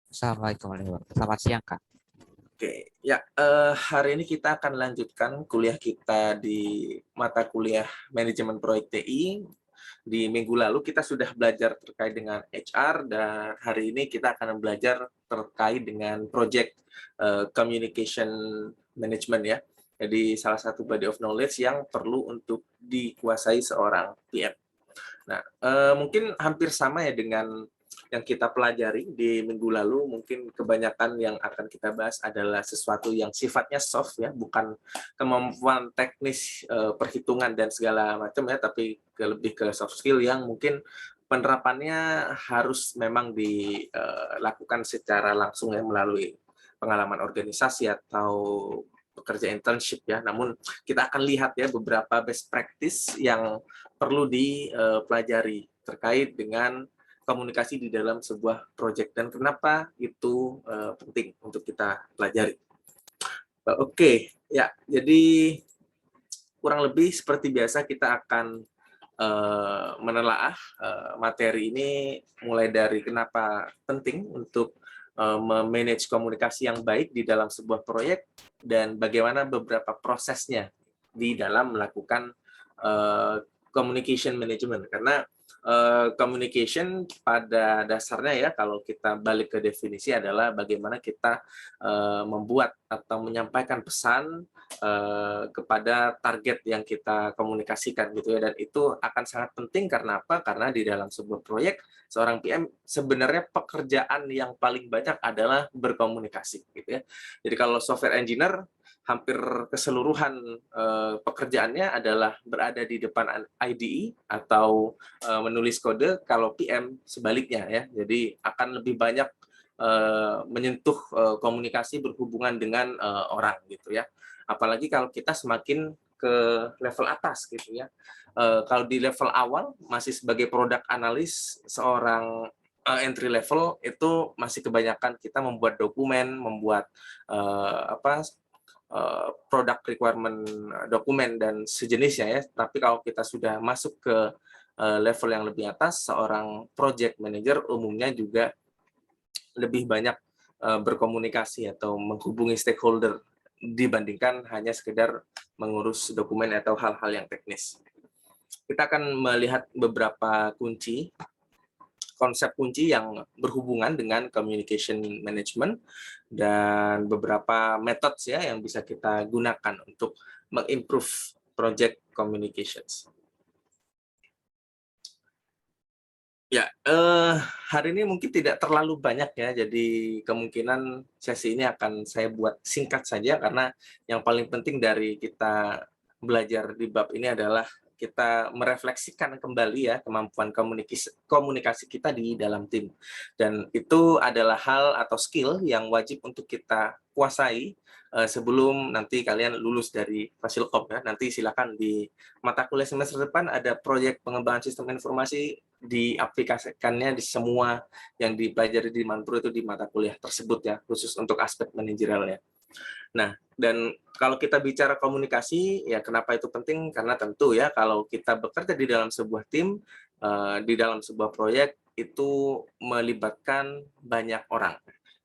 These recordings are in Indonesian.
Assalamualaikum warahmatullahi wabarakatuh. Selamat siang, Kak. Oke, ya, hari ini kita akan lanjutkan kuliah kita di mata kuliah Manajemen Proyek TI. Di minggu lalu kita sudah belajar terkait dengan HR dan hari ini kita akan belajar terkait dengan project communication management ya. Jadi salah satu body of knowledge yang perlu untuk dikuasai seorang PM. Nah, mungkin hampir sama ya dengan yang kita pelajari di minggu lalu, mungkin kebanyakan yang akan kita bahas adalah sesuatu yang sifatnya soft ya, bukan kemampuan teknis, perhitungan dan segala macam ya, tapi lebih ke soft skill yang mungkin penerapannya harus memang dilakukan secara langsung ya, melalui pengalaman organisasi atau pekerja internship ya. Namun kita akan lihat ya beberapa best practice yang perlu dipelajari terkait dengan komunikasi di dalam sebuah proyek dan kenapa itu penting untuk kita pelajari. Oke, ya, jadi kurang lebih seperti biasa kita akan menelaah materi ini mulai dari kenapa penting untuk memanage komunikasi yang baik di dalam sebuah proyek dan bagaimana beberapa prosesnya di dalam melakukan communication management. Karena communication pada dasarnya ya kalau kita balik ke definisi adalah bagaimana kita membuat atau menyampaikan pesan kepada target yang kita komunikasikan gitu ya, dan itu akan sangat penting karena apa? Karena di dalam sebuah proyek seorang PM sebenarnya pekerjaan yang paling banyak adalah berkomunikasi gitu ya. Jadi kalau software engineer hampir keseluruhan pekerjaannya adalah berada di depan IDE atau menulis kode, kalau PM sebaliknya ya. Jadi akan lebih banyak menyentuh komunikasi berhubungan dengan orang gitu ya. Apalagi kalau kita semakin ke level atas gitu ya. Kalau di level awal masih sebagai product analyst, seorang entry level itu masih kebanyakan kita membuat dokumen, membuat product requirement dokumen dan sejenisnya ya. Tapi kalau kita sudah masuk ke level yang lebih atas, seorang project manager umumnya juga lebih banyak berkomunikasi atau menghubungi stakeholder dibandingkan hanya sekedar mengurus dokumen atau hal-hal yang teknis. Kita akan melihat beberapa konsep kunci yang berhubungan dengan communication management dan beberapa methods ya yang bisa kita gunakan untuk mengimprove project communications. Ya, hari ini mungkin tidak terlalu banyak ya, jadi kemungkinan sesi ini akan saya buat singkat saja karena yang paling penting dari kita belajar di bab ini adalah kita merefleksikan kembali ya kemampuan komunikasi kita di dalam tim. Dan itu adalah hal atau skill yang wajib untuk kita kuasai sebelum nanti kalian lulus dari Fasilkom ya. Nanti silakan di mata kuliah semester depan ada proyek pengembangan sistem informasi, diaplikasikannya di semua yang dipelajari di Manpro itu di mata kuliah tersebut ya, khusus untuk aspek manajerialnya. Nah, dan kalau kita bicara komunikasi, ya kenapa itu penting? Karena tentu ya kalau kita bekerja di dalam sebuah tim, di dalam sebuah proyek, itu melibatkan banyak orang.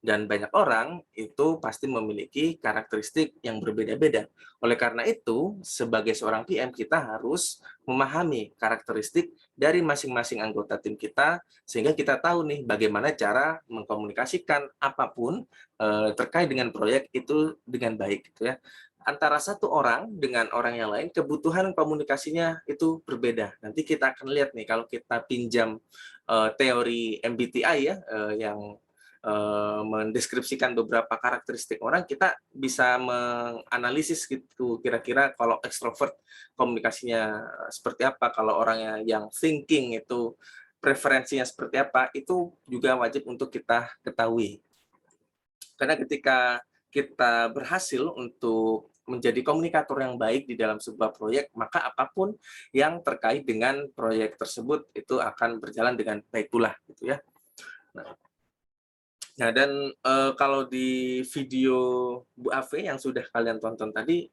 Dan banyak orang itu pasti memiliki karakteristik yang berbeda-beda. Oleh karena itu, sebagai seorang PM, kita harus memahami karakteristik dari masing-masing anggota tim kita, sehingga kita tahu nih bagaimana cara mengkomunikasikan apapun terkait dengan proyek itu dengan baik gitu ya. Antara satu orang dengan orang yang lain kebutuhan komunikasinya itu berbeda. Nanti kita akan lihat nih kalau kita pinjam teori MBTI ya yang mendeskripsikan beberapa karakteristik orang, kita bisa menganalisis gitu kira-kira kalau ekstrovert komunikasinya seperti apa, kalau orangnya yang thinking itu preferensinya seperti apa, itu juga wajib untuk kita ketahui. Karena ketika kita berhasil untuk menjadi komunikator yang baik di dalam sebuah proyek, maka apapun yang terkait dengan proyek tersebut itu akan berjalan dengan baik pula gitu ya. Nah, dan kalau di video Bu Ave yang sudah kalian tonton tadi,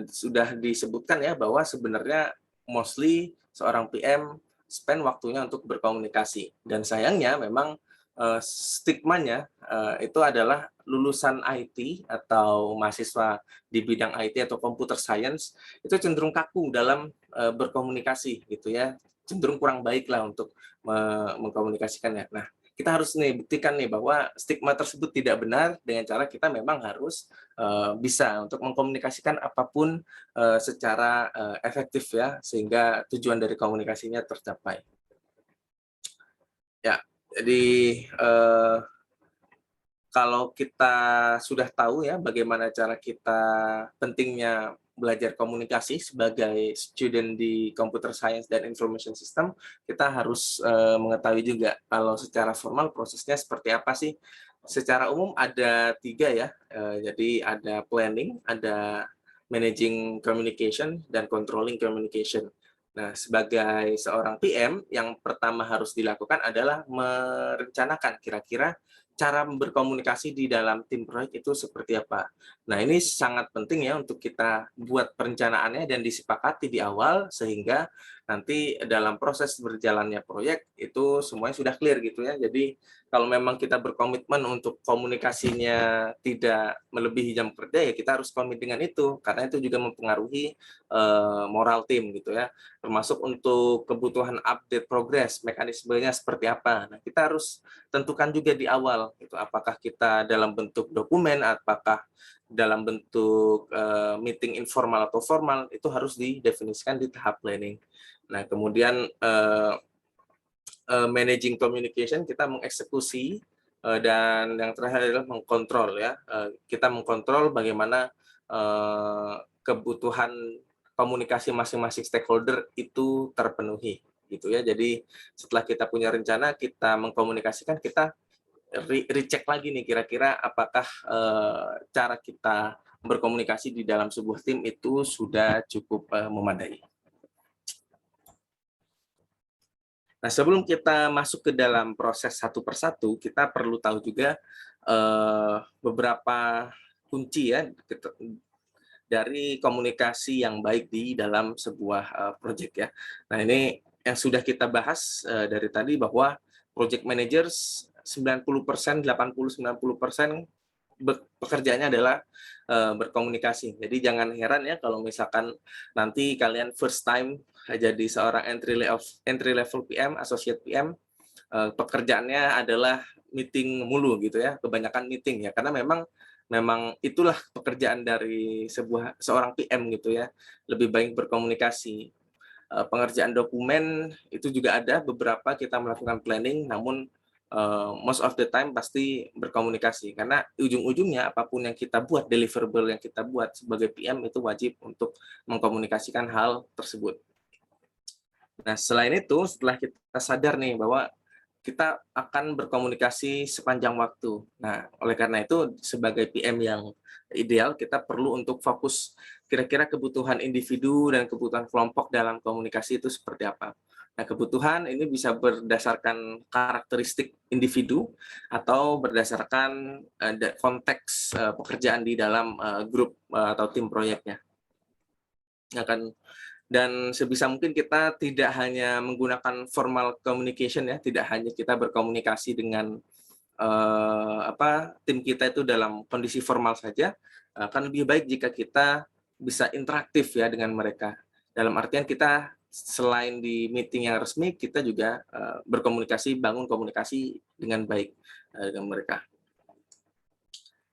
sudah disebutkan ya bahwa sebenarnya mostly seorang PM spend waktunya untuk berkomunikasi. Dan sayangnya memang stigmanya itu adalah lulusan IT atau mahasiswa di bidang IT atau computer science itu cenderung kaku dalam berkomunikasi gitu ya, cenderung kurang baik lah untuk mengkomunikasikannya. Nah, kita harus nih buktikan nih bahwa stigma tersebut tidak benar dengan cara kita memang harus bisa untuk mengkomunikasikan apapun secara efektif ya, sehingga tujuan dari komunikasinya tercapai. Ya, jadi kalau kita sudah tahu ya bagaimana cara kita pentingnya belajar komunikasi sebagai student di Computer Science dan Information System, kita harus mengetahui juga kalau secara formal prosesnya seperti apa sih. Secara umum ada 3 ya, jadi ada planning, ada managing communication, dan controlling communication. Nah, sebagai seorang PM, yang pertama harus dilakukan adalah merencanakan kira-kira cara berkomunikasi di dalam tim proyek itu seperti apa. Nah, ini sangat penting ya untuk kita buat perencanaannya dan disepakati di awal sehingga nanti dalam proses berjalannya proyek itu semuanya sudah clear gitu ya. Jadi kalau memang kita berkomitmen untuk komunikasinya tidak melebihi jam kerja ya kita harus komit dengan itu karena itu juga mempengaruhi moral tim gitu ya. Termasuk untuk kebutuhan update progress, mekanismenya seperti apa. Nah, kita harus tentukan juga di awal gitu apakah kita dalam bentuk dokumen, apakah dalam bentuk meeting informal atau formal, itu harus didefinisikan di tahap planning. Nah, kemudian managing communication, kita mengeksekusi, dan yang terakhir adalah mengkontrol ya. Kita mengkontrol bagaimana kebutuhan komunikasi masing-masing stakeholder itu terpenuhi gitu ya. Jadi setelah kita punya rencana, kita mengkomunikasikan, kita recheck lagi nih kira-kira apakah cara kita berkomunikasi di dalam sebuah tim itu sudah cukup memadai. Nah, sebelum kita masuk ke dalam proses satu persatu, kita perlu tahu juga beberapa kunci ya dari komunikasi yang baik di dalam sebuah project ya. Nah, ini yang sudah kita bahas dari tadi bahwa project managers 90%, 80-90% pekerjaannya adalah berkomunikasi. Jadi jangan heran ya kalau misalkan nanti kalian first time jadi seorang entry level PM, associate PM, pekerjaannya adalah meeting mulu gitu ya, kebanyakan meeting ya, karena memang itulah pekerjaan dari seorang PM gitu ya, lebih baik berkomunikasi. Pengerjaan dokumen itu juga ada beberapa kita melakukan planning, namun most of the time pasti berkomunikasi karena ujung-ujungnya apapun yang kita buat, deliverable yang kita buat sebagai PM itu wajib untuk mengkomunikasikan hal tersebut. Nah, selain itu setelah kita sadar nih bahwa kita akan berkomunikasi sepanjang waktu. Nah, oleh karena itu sebagai PM yang ideal kita perlu untuk fokus kira-kira kebutuhan individu dan kebutuhan kelompok dalam komunikasi itu seperti apa. Nah, kebutuhan ini bisa berdasarkan karakteristik individu atau berdasarkan konteks pekerjaan di dalam grup atau tim proyeknya. Akan dan sebisa mungkin kita tidak hanya menggunakan formal communication ya, tidak hanya kita berkomunikasi dengan tim kita itu dalam kondisi formal saja, akan lebih baik jika kita bisa interaktif ya dengan mereka. Dalam artian kita selain di meeting yang resmi, kita juga berkomunikasi, bangun komunikasi dengan baik dengan mereka.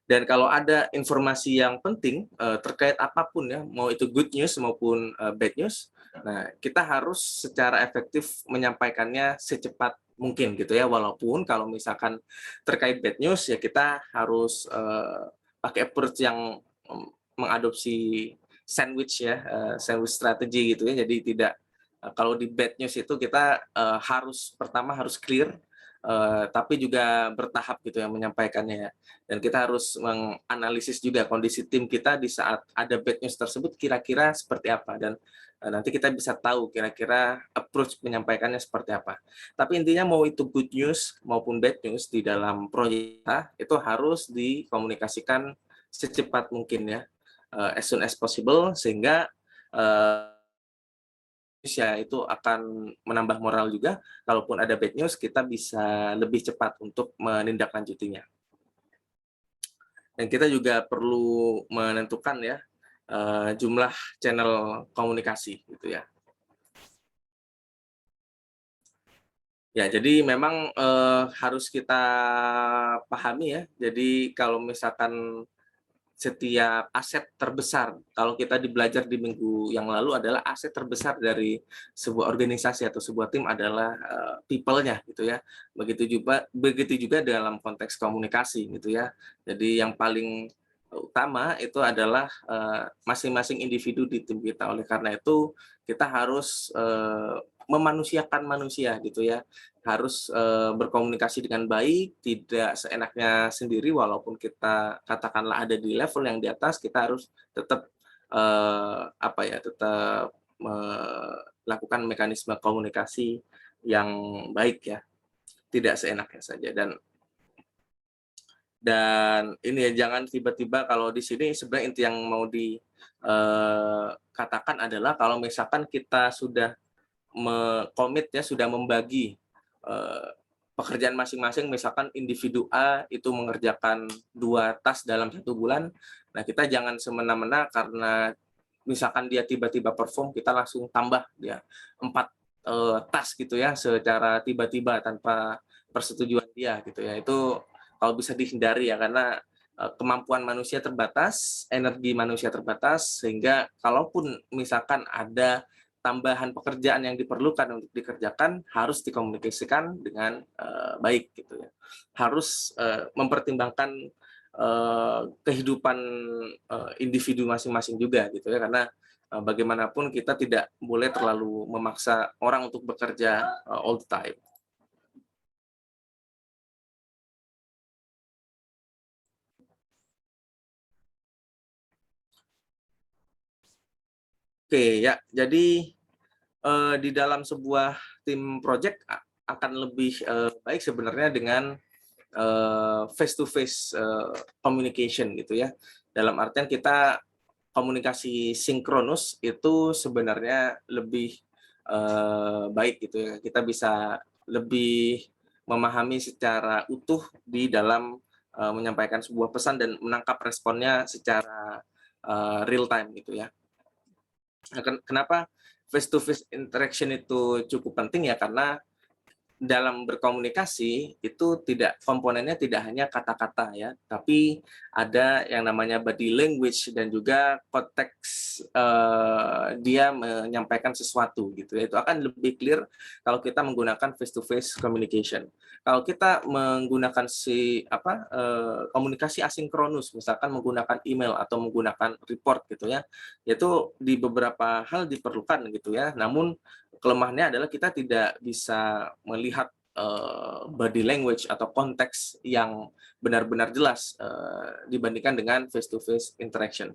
Dan kalau ada informasi yang penting terkait apapun ya, mau itu good news maupun bad news, nah kita harus secara efektif menyampaikannya secepat mungkin gitu ya. Walaupun kalau misalkan terkait bad news ya kita harus pakai approach yang mengadopsi sandwich ya, sandwich strategy gitu ya. Jadi tidak kalau di bad news itu kita pertama harus clear, tapi juga bertahap gitu ya menyampaikannya ya. Dan kita harus menganalisis juga kondisi tim kita di saat ada bad news tersebut kira-kira seperti apa dan nanti kita bisa tahu kira-kira approach menyampaikannya seperti apa. Tapi intinya mau itu good news maupun bad news di dalam proyek kita itu harus dikomunikasikan secepat mungkin ya, as soon as possible sehingga ya itu akan menambah moral juga, kalaupun ada bad news kita bisa lebih cepat untuk menindaklanjutinya. Dan kita juga perlu menentukan ya, jumlah channel komunikasi gitu ya. Ya, jadi memang, harus kita pahami ya, jadi kalau misalkan setiap aset terbesar, kalau kita belajar di minggu yang lalu adalah aset terbesar dari sebuah organisasi atau sebuah tim adalah, people-nya gitu ya. Begitu juga dalam konteks komunikasi gitu ya. Jadi yang paling utama itu adalah, masing-masing individu di tim kita. Oleh karena itu kita harus, memanusiakan manusia gitu ya. Harus, berkomunikasi dengan baik, tidak seenaknya sendiri walaupun kita katakanlah ada di level yang di atas, kita harus tetap, apa ya, tetap melakukan mekanisme komunikasi yang baik ya, tidak seenaknya saja. Dan ini ya, jangan tiba-tiba kalau di sini sebenarnya inti yang mau katakan adalah kalau misalkan kita sudah komit ya, sudah membagi, eee, pekerjaan masing-masing, misalkan individu A itu mengerjakan 2 task dalam 1 bulan, nah kita jangan semena-mena karena misalkan dia tiba-tiba perform, kita langsung tambah dia 4 task gitu ya, secara tiba-tiba tanpa persetujuan dia gitu ya. Itu kalau bisa dihindari ya, karena, kemampuan manusia terbatas, energi manusia terbatas, sehingga kalaupun misalkan ada tambahan pekerjaan yang diperlukan untuk dikerjakan harus dikomunikasikan dengan, baik gitu ya. Harus, mempertimbangkan, kehidupan, individu masing-masing juga gitu ya, karena, bagaimanapun kita tidak boleh terlalu memaksa orang untuk bekerja, all the time. Oke ya, jadi, di dalam sebuah tim project akan lebih, baik sebenarnya dengan face to face, communication gitu ya. Dalam artian kita komunikasi sinkronus itu sebenarnya lebih, baik gitu ya. Kita bisa lebih memahami secara utuh di dalam, menyampaikan sebuah pesan dan menangkap responnya secara, real time gitu ya. Nah, kenapa face to face interaction itu cukup penting ya, karena dalam berkomunikasi itu komponennya tidak hanya kata-kata ya, tapi ada yang namanya body language dan juga konteks, dia menyampaikan sesuatu gitu ya. Itu akan lebih clear kalau kita menggunakan face to face communication. Kalau kita menggunakan komunikasi asinkronus, misalkan menggunakan email atau menggunakan report gitu ya, itu di beberapa hal diperlukan gitu ya. Namun kelemahannya adalah kita tidak bisa melihat, body language atau konteks yang benar-benar jelas, dibandingkan dengan face to face interaction.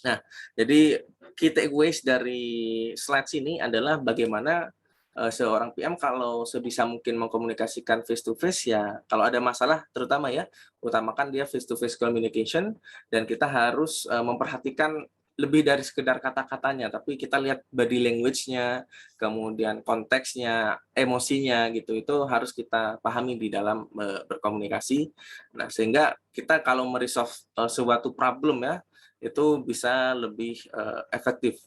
Nah, jadi key takeaways dari slides ini adalah bagaimana, seorang PM kalau sebisa mungkin mengkomunikasikan face to face ya, kalau ada masalah terutama ya, utamakan dia face to face communication dan kita harus, memperhatikan lebih dari sekedar kata-katanya, tapi kita lihat body language-nya, kemudian konteksnya, emosinya gitu, itu harus kita pahami di dalam, berkomunikasi. Nah, sehingga kita kalau suatu problem ya, itu bisa lebih, efektif.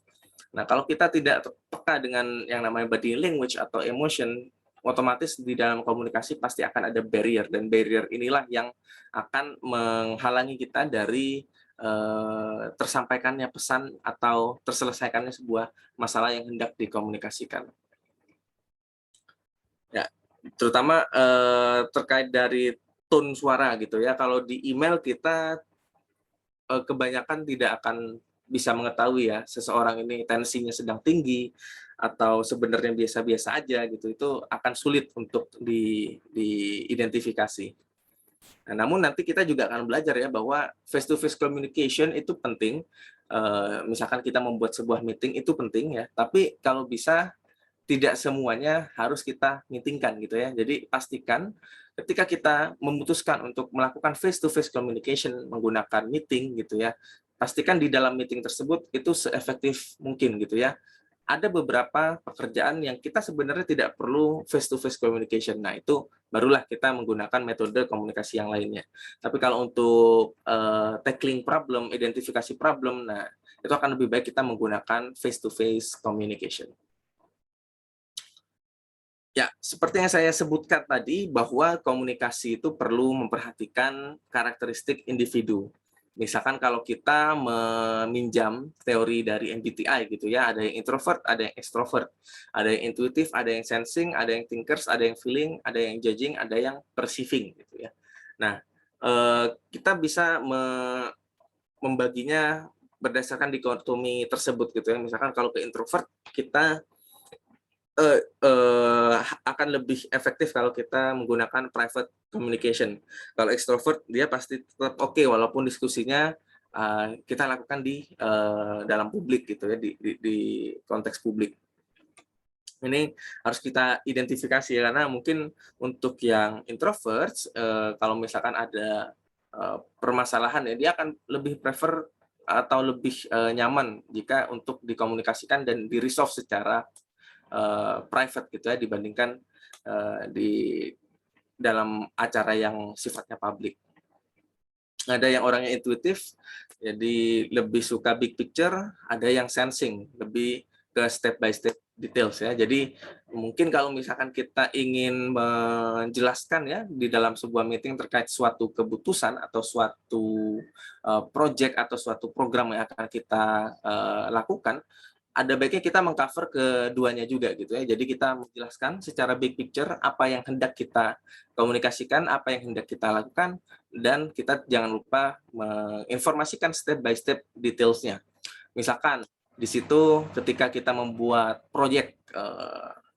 Nah, kalau kita tidak peka dengan yang namanya body language atau emotion, otomatis di dalam komunikasi pasti akan ada barrier, dan barrier inilah yang akan menghalangi kita dari, tersampaikannya pesan atau terselesaikannya sebuah masalah yang hendak dikomunikasikan. Ya, terutama, terkait dari tone suara gitu ya, kalau di email kita kebanyakan tidak akan bisa mengetahui ya, seseorang ini tensinya sedang tinggi atau sebenarnya biasa-biasa aja gitu, itu akan sulit untuk diidentifikasi. Nah, namun nanti kita juga akan belajar ya bahwa face to face communication itu penting, misalkan kita membuat sebuah meeting itu penting ya, tapi kalau bisa tidak semuanya harus kita meeting-kan gitu ya. Jadi pastikan ketika kita memutuskan untuk melakukan face to face communication menggunakan meeting gitu ya, pastikan di dalam meeting tersebut itu seefektif mungkin gitu ya. ada beberapa pekerjaan yang kita sebenarnya tidak perlu face-to-face communication. Nah, itu barulah kita menggunakan metode komunikasi yang lainnya. Tapi kalau untuk tackling problem, identifikasi problem, nah itu akan lebih baik kita menggunakan face-to-face communication. Ya, seperti yang saya sebutkan tadi, bahwa komunikasi itu perlu memperhatikan karakteristik individu. Misalkan kalau kita meminjam teori dari MBTI gitu ya, ada yang introvert, ada yang extrovert, ada yang intuitif, ada yang sensing, ada yang thinkers, ada yang feeling, ada yang judging, ada yang perceiving gitu ya. Nah, kita bisa membaginya berdasarkan dikotomi tersebut gitu ya. Misalkan kalau ke introvert, kita akan lebih efektif kalau kita menggunakan private communication. Kalau extrovert dia pasti tetap oke walaupun diskusinya kita lakukan di dalam publik gitu ya, di konteks publik. Ini harus kita identifikasi ya, karena mungkin untuk yang introvert kalau misalkan ada permasalahan ya, dia akan lebih prefer atau lebih nyaman jika untuk dikomunikasikan dan di-resolve secara private gitu ya, dibandingkan di dalam acara yang sifatnya publik. Ada yang orangnya intuitif, jadi lebih suka big picture, ada yang sensing, lebih ke step by step details ya. Jadi mungkin kalau misalkan kita ingin menjelaskan ya di dalam sebuah meeting terkait suatu keputusan atau suatu project atau suatu program yang akan kita lakukan, ada baiknya kita mengcover keduanya juga gitu ya. Jadi kita menjelaskan secara big picture apa yang hendak kita komunikasikan, apa yang hendak kita lakukan, dan kita jangan lupa menginformasikan step by step detailsnya. Misalkan di situ ketika kita membuat proyek,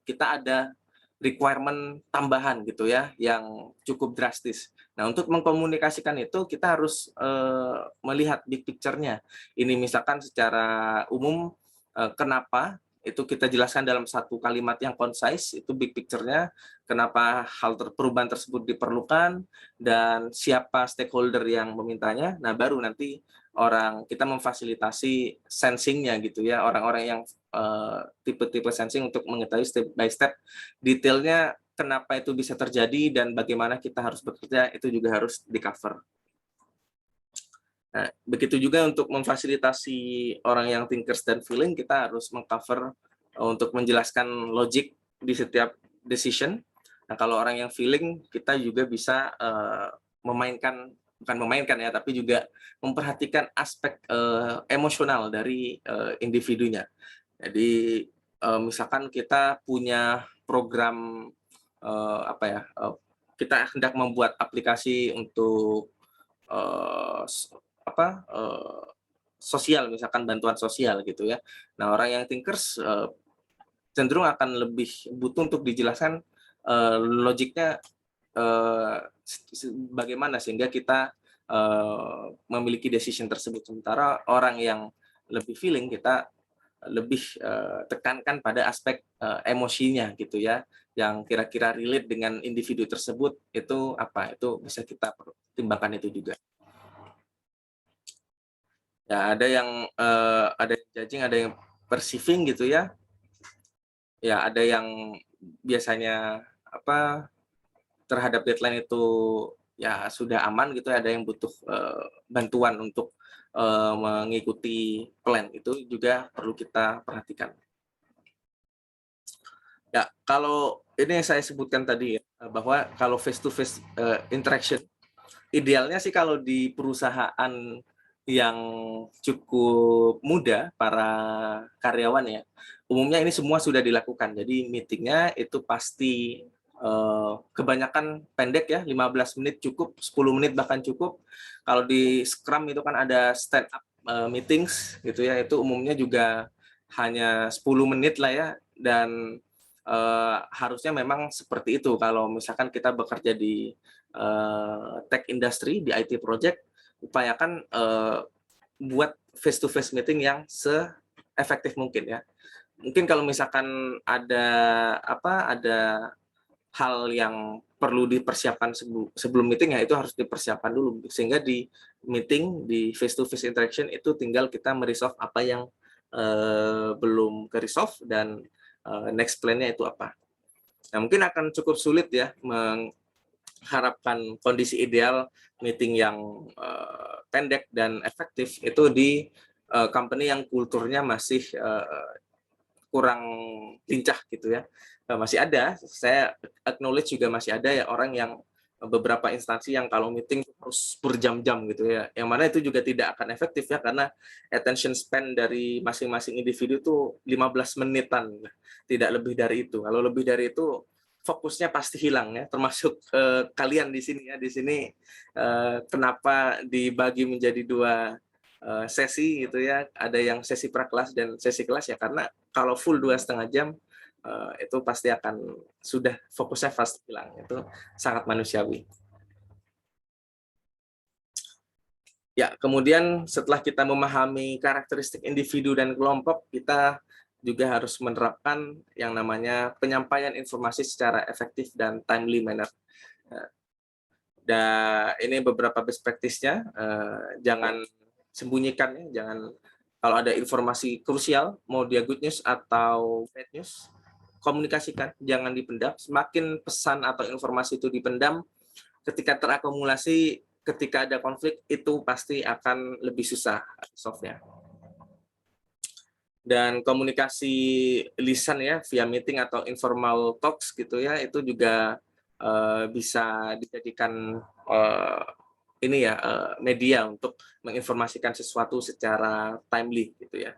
kita ada requirement tambahan gitu ya yang cukup drastis. Nah, untuk mengkomunikasikan itu kita harus melihat big picture-nya. Ini misalkan secara umum kenapa itu kita jelaskan dalam satu kalimat yang concise, itu big picture-nya, kenapa perubahan tersebut diperlukan, dan siapa stakeholder yang memintanya. Nah, baru nanti kita memfasilitasi sensing-nya gitu ya, orang-orang yang tipe-tipe sensing untuk mengetahui step by step detailnya kenapa itu bisa terjadi dan bagaimana kita harus bekerja, itu juga harus di-cover. Nah, begitu juga untuk memfasilitasi orang yang thinkers dan feeling, kita harus mengcover untuk menjelaskan logic di setiap decision. Nah, kalau orang yang feeling, kita juga bisa bukan memainkan ya, tapi juga memperhatikan aspek emosional dari individunya. Jadi misalkan kita punya program kita hendak membuat aplikasi untuk sosial, misalkan bantuan sosial gitu ya. Nah, orang yang thinkers cenderung akan lebih butuh untuk dijelaskan logiknya bagaimana sehingga kita memiliki decision tersebut. Sementara orang yang lebih feeling, kita lebih tekankan pada aspek emosinya gitu ya, yang kira-kira relate dengan individu tersebut, itu bisa kita pertimbangkan itu juga. Ya, ada yang judging, ada yang perceiving gitu ya. Ya, ada yang biasanya terhadap deadline itu ya sudah aman gitu, ada yang butuh bantuan untuk mengikuti plan, itu juga perlu kita perhatikan. Ya, kalau ini yang saya sebutkan tadi ya, bahwa kalau face to face interaction, idealnya sih kalau di perusahaan yang cukup muda, para karyawan ya, umumnya ini semua sudah dilakukan. Jadi meetingnya itu pasti kebanyakan pendek ya, 15 menit cukup, 10 menit bahkan cukup. Kalau di Scrum itu kan ada stand up meetings gitu ya, itu umumnya juga hanya 10 menit lah ya, dan harusnya memang seperti itu. Kalau misalkan kita bekerja di tech industry, di IT project, upayakan buat face to face meeting yang se-efektif mungkin ya. Mungkin kalau misalkan ada hal yang perlu dipersiapkan sebelum meeting, ya itu harus dipersiapkan dulu, sehingga di meeting, di face to face interaction itu tinggal kita meresolve apa yang belum ke resolve dan next plan-nya itu apa. Nah, mungkin akan cukup sulit ya mengharapkan kondisi ideal meeting yang pendek dan efektif itu di company yang kulturnya masih kurang lincah gitu ya. Masih ada, saya acknowledge juga masih ada ya orang yang beberapa instansi yang kalau meeting harus berjam-jam gitu ya. Yang mana itu juga tidak akan efektif ya karena attention span dari masing-masing individu tuh 15 menitan, tidak lebih dari itu. Kalau lebih dari itu fokusnya pasti hilang ya, termasuk kalian di sini ya. Di sini kenapa dibagi menjadi 2 sesi gitu ya, ada yang sesi prakelas dan sesi kelas ya karena kalau full 2,5 jam itu pasti akan sudah fokusnya pasti hilang, itu sangat manusiawi. Ya, kemudian setelah kita memahami karakteristik individu dan kelompok, kita juga harus menerapkan yang namanya penyampaian informasi secara efektif dan timely manner. Dan ini beberapa best practice-nya, jangan sembunyikan ya, jangan kalau ada informasi krusial, mau dia good news atau bad news, komunikasikan, jangan dipendam. Semakin pesan atau informasi itu dipendam, ketika terakumulasi, ketika ada konflik, itu pasti akan lebih susah solve-nya. Dan komunikasi lisan ya, via meeting atau informal talks gitu ya, itu juga bisa dijadikan ini ya media untuk menginformasikan sesuatu secara timely gitu ya,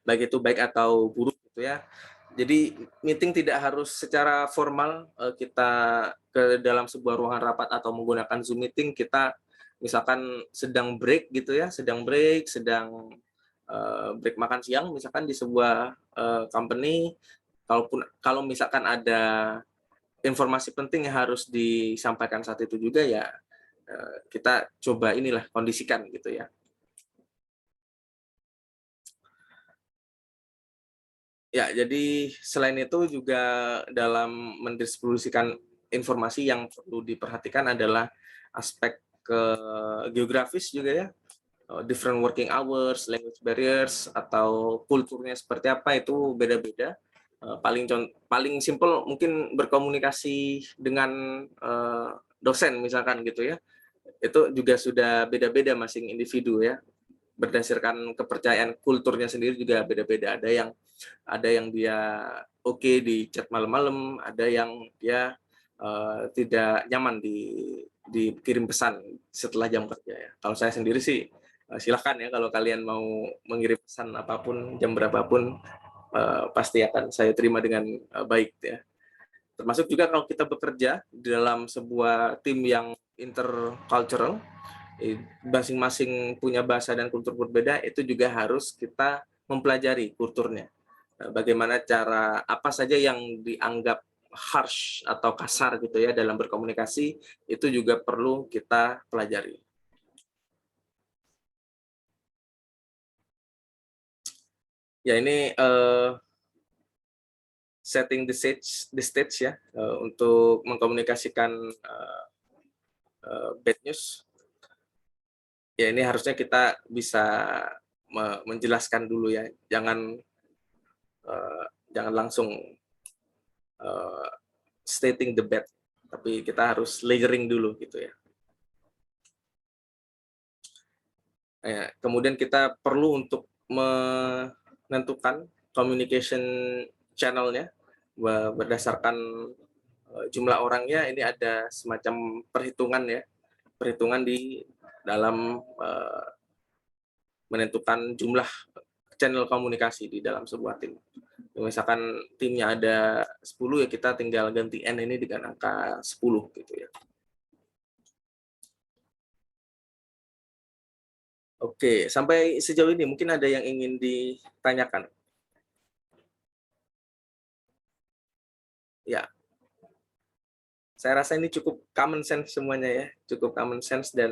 baik itu baik atau buruk gitu ya. Jadi meeting tidak harus secara formal kita ke dalam sebuah ruangan rapat atau menggunakan Zoom meeting. Kita misalkan sedang break gitu ya, sedang break makan siang misalkan di sebuah company, kalau misalkan ada informasi penting yang harus disampaikan saat itu juga ya, kita coba inilah kondisikan gitu ya. Ya, jadi selain itu juga dalam mendistribusikan informasi yang perlu diperhatikan adalah aspek geografis juga ya, different working hours, language barriers, atau kulturnya seperti apa itu beda-beda. Paling simple mungkin berkomunikasi dengan dosen misalkan gitu ya, itu juga sudah beda-beda masing individu ya, berdasarkan kepercayaan kulturnya sendiri juga beda-beda. Ada yang dia oke di chat malam-malam, ada yang dia tidak nyaman dikirim pesan setelah jam kerja ya. Kalau saya sendiri sih silahkan ya, kalau kalian mau mengirim pesan apapun jam berapapun pasti akan saya terima dengan baik ya. Termasuk juga kalau kita bekerja di dalam sebuah tim yang intercultural, masing-masing punya bahasa dan kultur berbeda, itu juga harus kita mempelajari kulturnya. Bagaimana cara apa saja yang dianggap harsh atau kasar gitu ya dalam berkomunikasi, itu juga perlu kita pelajari. Ya, ini setting the stage ya untuk mengkomunikasikan bad news. Ya, ini harusnya kita bisa menjelaskan dulu ya, jangan langsung stating the bad, tapi kita harus layering dulu gitu ya. Kemudian kita perlu untuk menentukan communication channel-nya berdasarkan jumlah orangnya. Ini ada semacam perhitungan di dalam menentukan jumlah channel komunikasi di dalam sebuah tim. Misalkan timnya ada 10 ya, kita tinggal ganti N ini dengan angka 10 gitu ya. Oke, sampai sejauh ini mungkin ada yang ingin ditanyakan? Ya, saya rasa ini cukup common sense semuanya ya, cukup common sense dan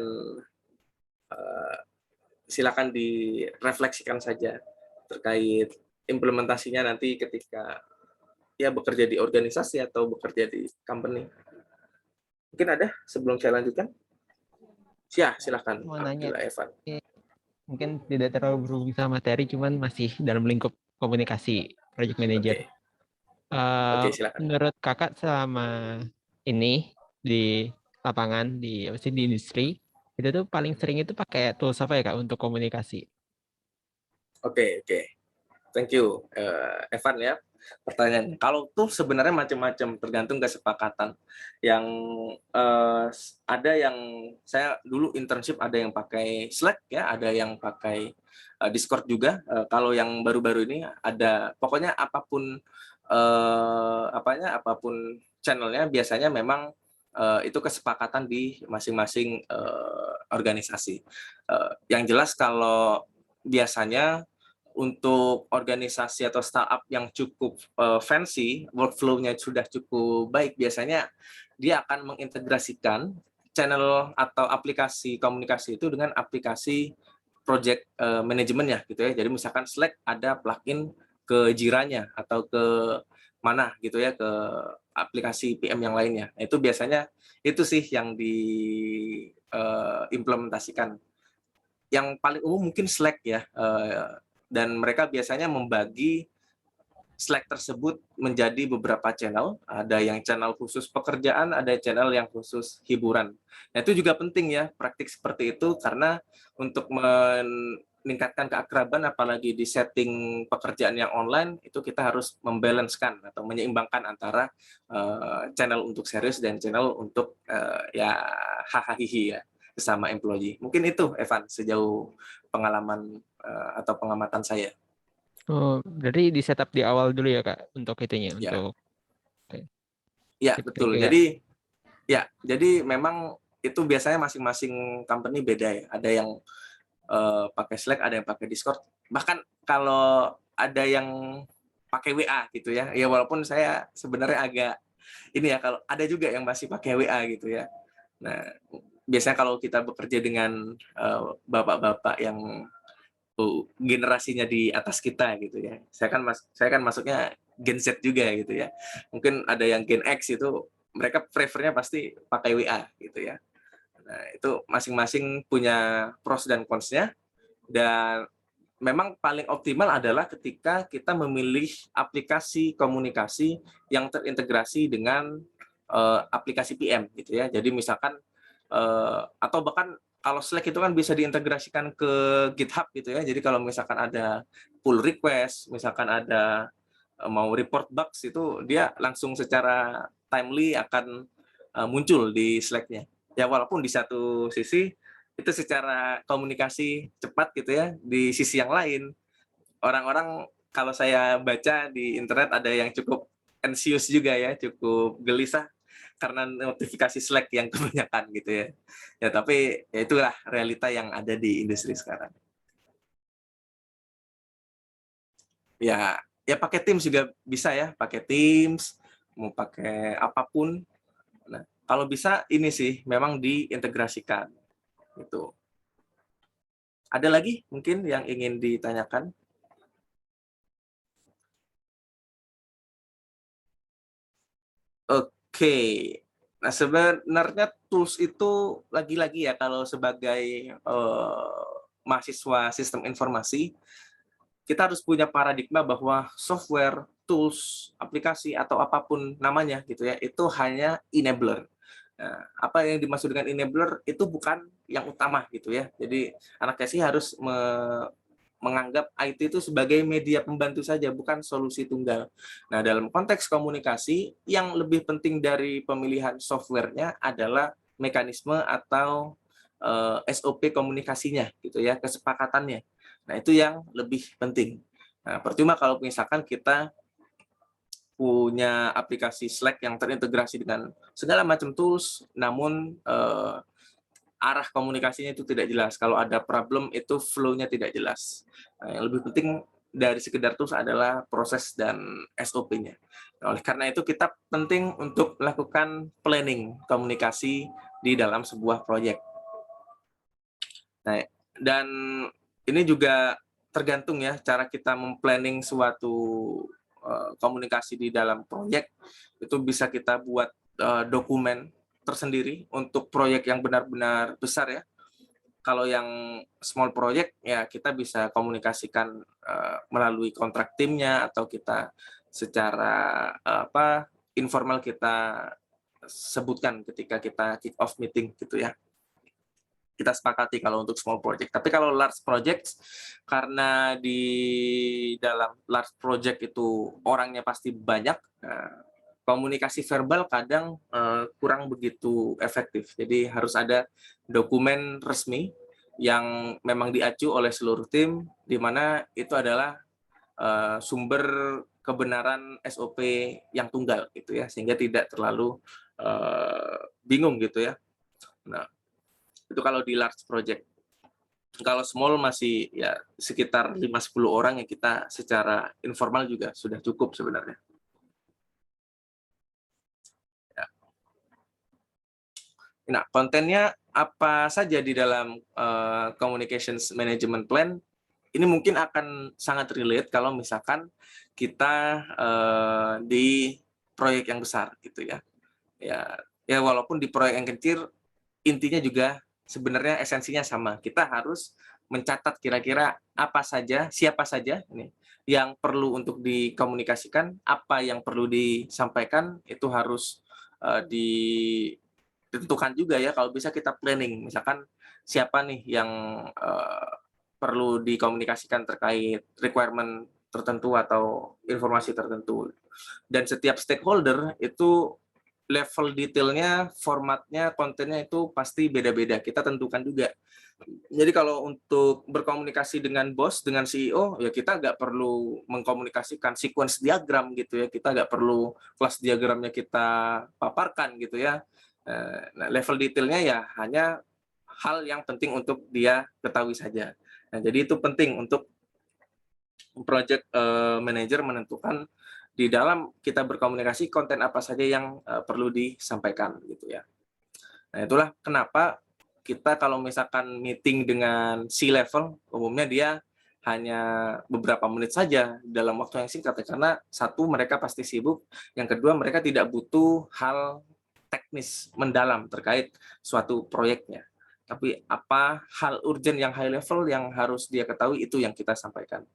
silakan direfleksikan saja terkait implementasinya nanti ketika ya bekerja di organisasi atau bekerja di company. Mungkin ada sebelum saya lanjutkan? Ya, silakan. Mau nanya, Evan. mungkin tidak terlalu berhubung sama materi, cuman masih dalam lingkup komunikasi project manager. Oke, oke, silakan. Menurut kakak selama ini di lapangan di industri itu tuh paling sering itu pakai tools apa ya kak untuk komunikasi? Oke, oke. Thank you, Evan ya. Pertanyaannya. Kalau tuh sebenarnya macam-macam, tergantung kesepakatan. Yang ada yang saya dulu internship ada yang pakai Slack ya, ada yang pakai Discord juga. Kalau yang baru-baru ini ada, pokoknya apapun apapun channelnya biasanya memang itu kesepakatan di masing-masing organisasi. Yang jelas kalau biasanya untuk organisasi atau startup yang cukup fancy, workflow-nya sudah cukup baik, biasanya dia akan mengintegrasikan channel atau aplikasi komunikasi itu dengan aplikasi project manajemennya gitu ya. Jadi misalkan Slack ada plugin ke Jira-nya atau ke mana gitu ya, ke aplikasi PM yang lainnya. Nah, itu biasanya itu sih yang diimplementasikan. Yang paling umum mungkin Slack ya, dan mereka biasanya membagi Slack tersebut menjadi beberapa channel, ada yang channel khusus pekerjaan, ada channel yang khusus hiburan. Nah, itu juga penting ya, praktik seperti itu, karena untuk meningkatkan keakraban, apalagi di setting pekerjaan yang online, itu kita harus membalancekan atau menyeimbangkan antara channel untuk serius dan channel untuk ya hahaha ya, sesama employee. Mungkin itu, Evan, sejauh pengalaman atau pengamatan saya. Oh, berarti di setup di awal dulu ya kak untuk itunya, Ya. untuk Ya, betul. Jadi memang itu biasanya masing-masing company beda ya. Ada yang pakai Slack, ada yang pakai Discord. Bahkan kalau ada yang pakai WA gitu ya. Ya walaupun saya sebenarnya agak ini ya, kalau ada juga yang masih pakai WA gitu ya. Nah, biasanya kalau kita bekerja dengan bapak-bapak yang generasinya di atas kita gitu ya. Saya kan masuknya Gen Z juga gitu ya. Mungkin ada yang Gen X itu mereka prefernya pasti pakai WA gitu ya. Nah, itu masing-masing punya pros dan cons-nya, dan memang paling optimal adalah ketika kita memilih aplikasi komunikasi yang terintegrasi dengan aplikasi PM gitu ya. Jadi misalkan atau bahkan kalau Slack itu kan bisa diintegrasikan ke GitHub gitu ya. Jadi kalau misalkan ada pull request, misalkan ada mau report bugs, itu dia langsung secara timely akan muncul di Slack-nya. Ya walaupun di satu sisi itu secara komunikasi cepat gitu ya, di sisi yang lain orang-orang kalau saya baca di internet ada yang cukup anxious juga ya, cukup gelisah karena notifikasi Slack yang kebanyakan gitu ya. Ya tapi ya itulah realita yang ada di industri sekarang. Ya, ya pakai Teams juga bisa ya, pakai Teams, mau pakai apapun. Nah, kalau bisa ini sih memang diintegrasikan gitu. Ada lagi mungkin yang ingin ditanyakan? Oke. Nah, sebenarnya tools itu lagi-lagi ya kalau sebagai mahasiswa sistem informasi, kita harus punya paradigma bahwa software, tools, aplikasi atau apapun namanya gitu ya, itu hanya enabler. Nah, apa yang dimaksud dengan enabler itu bukan yang utama gitu ya. Jadi anak sih harus menganggap IT itu sebagai media pembantu saja, bukan solusi tunggal. Nah, dalam konteks komunikasi, yang lebih penting dari pemilihan softwarenya adalah mekanisme atau SOP komunikasinya, gitu ya, kesepakatannya. Nah, itu yang lebih penting. Nah, percuma kalau misalkan kita punya aplikasi Slack yang terintegrasi dengan segala macam tools, namun arah komunikasinya itu tidak jelas. Kalau ada problem itu flow-nya tidak jelas. Nah, yang lebih penting dari sekedar tools adalah proses dan SOP-nya. Nah, oleh karena itu kita penting untuk melakukan planning komunikasi di dalam sebuah proyek. Nah, dan ini juga tergantung ya cara kita memplanning suatu komunikasi di dalam proyek. Itu bisa kita buat dokumen tersendiri untuk proyek yang benar-benar besar ya. kalau yang small project ya kita bisa komunikasikan melalui kontrak timnya, atau kita secara informal kita sebutkan ketika kita kick off meeting gitu ya. Kita sepakati kalau untuk small project. Tapi kalau large project, karena di dalam large project itu orangnya pasti banyak, komunikasi verbal kadang kurang begitu efektif. Jadi harus ada dokumen resmi yang memang diacu oleh seluruh tim, di mana itu adalah sumber kebenaran SOP yang tunggal gitu ya, sehingga tidak terlalu bingung gitu ya. Nah, itu kalau di large project. Kalau small masih ya sekitar 5-10 orang yang kita secara informal juga sudah cukup sebenarnya. Ya. Nah, kontennya apa saja di dalam communications management plan? Ini mungkin akan sangat relate kalau misalkan kita di proyek yang besar gitu ya. Ya walaupun di proyek yang kecil intinya juga sebenarnya esensinya sama. Kita harus mencatat kira-kira apa saja, siapa saja ini yang perlu untuk dikomunikasikan, apa yang perlu disampaikan, itu harus ditentukan juga ya. Kalau bisa kita planning, misalkan siapa nih yang perlu dikomunikasikan terkait requirement tertentu atau informasi tertentu. Dan setiap stakeholder itu level detailnya, formatnya, kontennya itu pasti beda-beda. Kita tentukan juga. Jadi kalau untuk berkomunikasi dengan bos, dengan CEO, ya kita nggak perlu mengkomunikasikan sequence diagram gitu ya. Kita nggak perlu kelas diagramnya kita paparkan gitu ya. Nah, level detailnya ya hanya hal yang penting untuk dia ketahui saja. Nah, jadi itu penting untuk project manager menentukan di dalam kita berkomunikasi konten apa saja yang perlu disampaikan gitu ya. Nah, itulah kenapa kita kalau misalkan meeting dengan C-level, umumnya dia hanya beberapa menit saja dalam waktu yang singkat, karena satu, mereka pasti sibuk, yang kedua, mereka tidak butuh hal teknis mendalam terkait suatu proyeknya. Tapi apa hal urgent yang high level yang harus dia ketahui, itu yang kita sampaikan.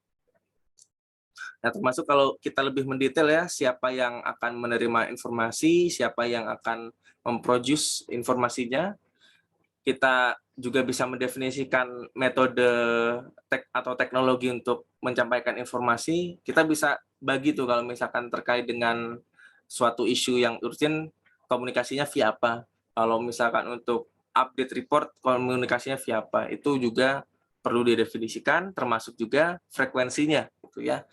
Nah, termasuk kalau kita lebih mendetail ya, siapa yang akan menerima informasi, siapa yang akan memproduce informasinya. Kita juga bisa mendefinisikan metode atau teknologi untuk menyampaikan informasi. Kita bisa bagi tuh kalau misalkan terkait dengan suatu isu yang urgent, komunikasinya via apa. Kalau misalkan untuk update report, komunikasinya via apa. Itu juga perlu didefinisikan, termasuk juga frekuensinya gitu ya.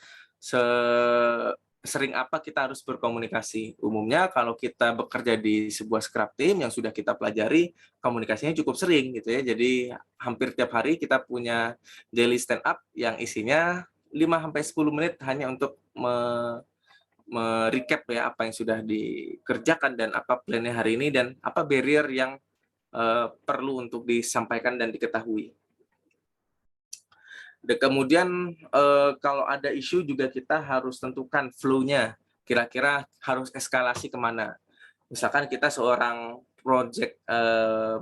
Sering apa kita harus berkomunikasi. Umumnya kalau kita bekerja di sebuah scrum team yang sudah kita pelajari, komunikasinya cukup sering gitu ya. Jadi hampir tiap hari kita punya daily stand up yang isinya 5-10 menit hanya untuk recap ya apa yang sudah dikerjakan dan apa plannya hari ini dan apa barrier yang perlu untuk disampaikan dan diketahui. Dan kemudian kalau ada isu juga kita harus tentukan flow-nya, kira-kira harus eskalasi kemana. Misalkan kita seorang project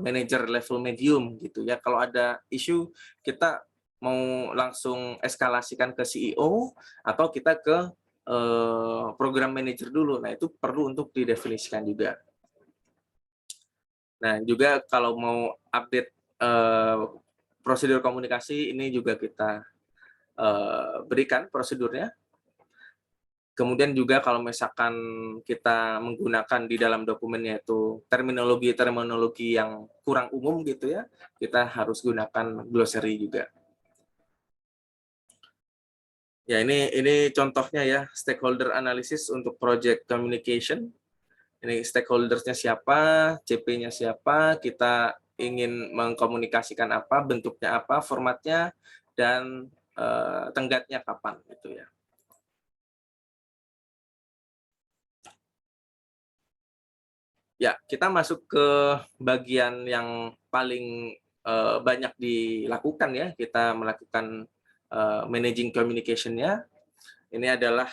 manager level medium gitu ya, kalau ada isu kita mau langsung eskalasikan ke CEO atau kita ke program manager dulu. Nah, itu perlu untuk didefinisikan juga. Nah, juga kalau mau update prosedur komunikasi ini juga kita berikan prosedurnya. Kemudian juga kalau misalkan kita menggunakan di dalam dokumennya itu terminologi yang kurang umum gitu ya, kita harus gunakan glossary juga. Ya, ini contohnya ya, stakeholder analysis untuk project communication. Ini stakeholdersnya siapa, CP-nya siapa, kita ingin mengkomunikasikan apa, bentuknya apa, formatnya, dan tenggatnya kapan gitu ya. Ya, kita masuk ke bagian yang paling banyak dilakukan ya. Kita melakukan managing communication-nya. Ini adalah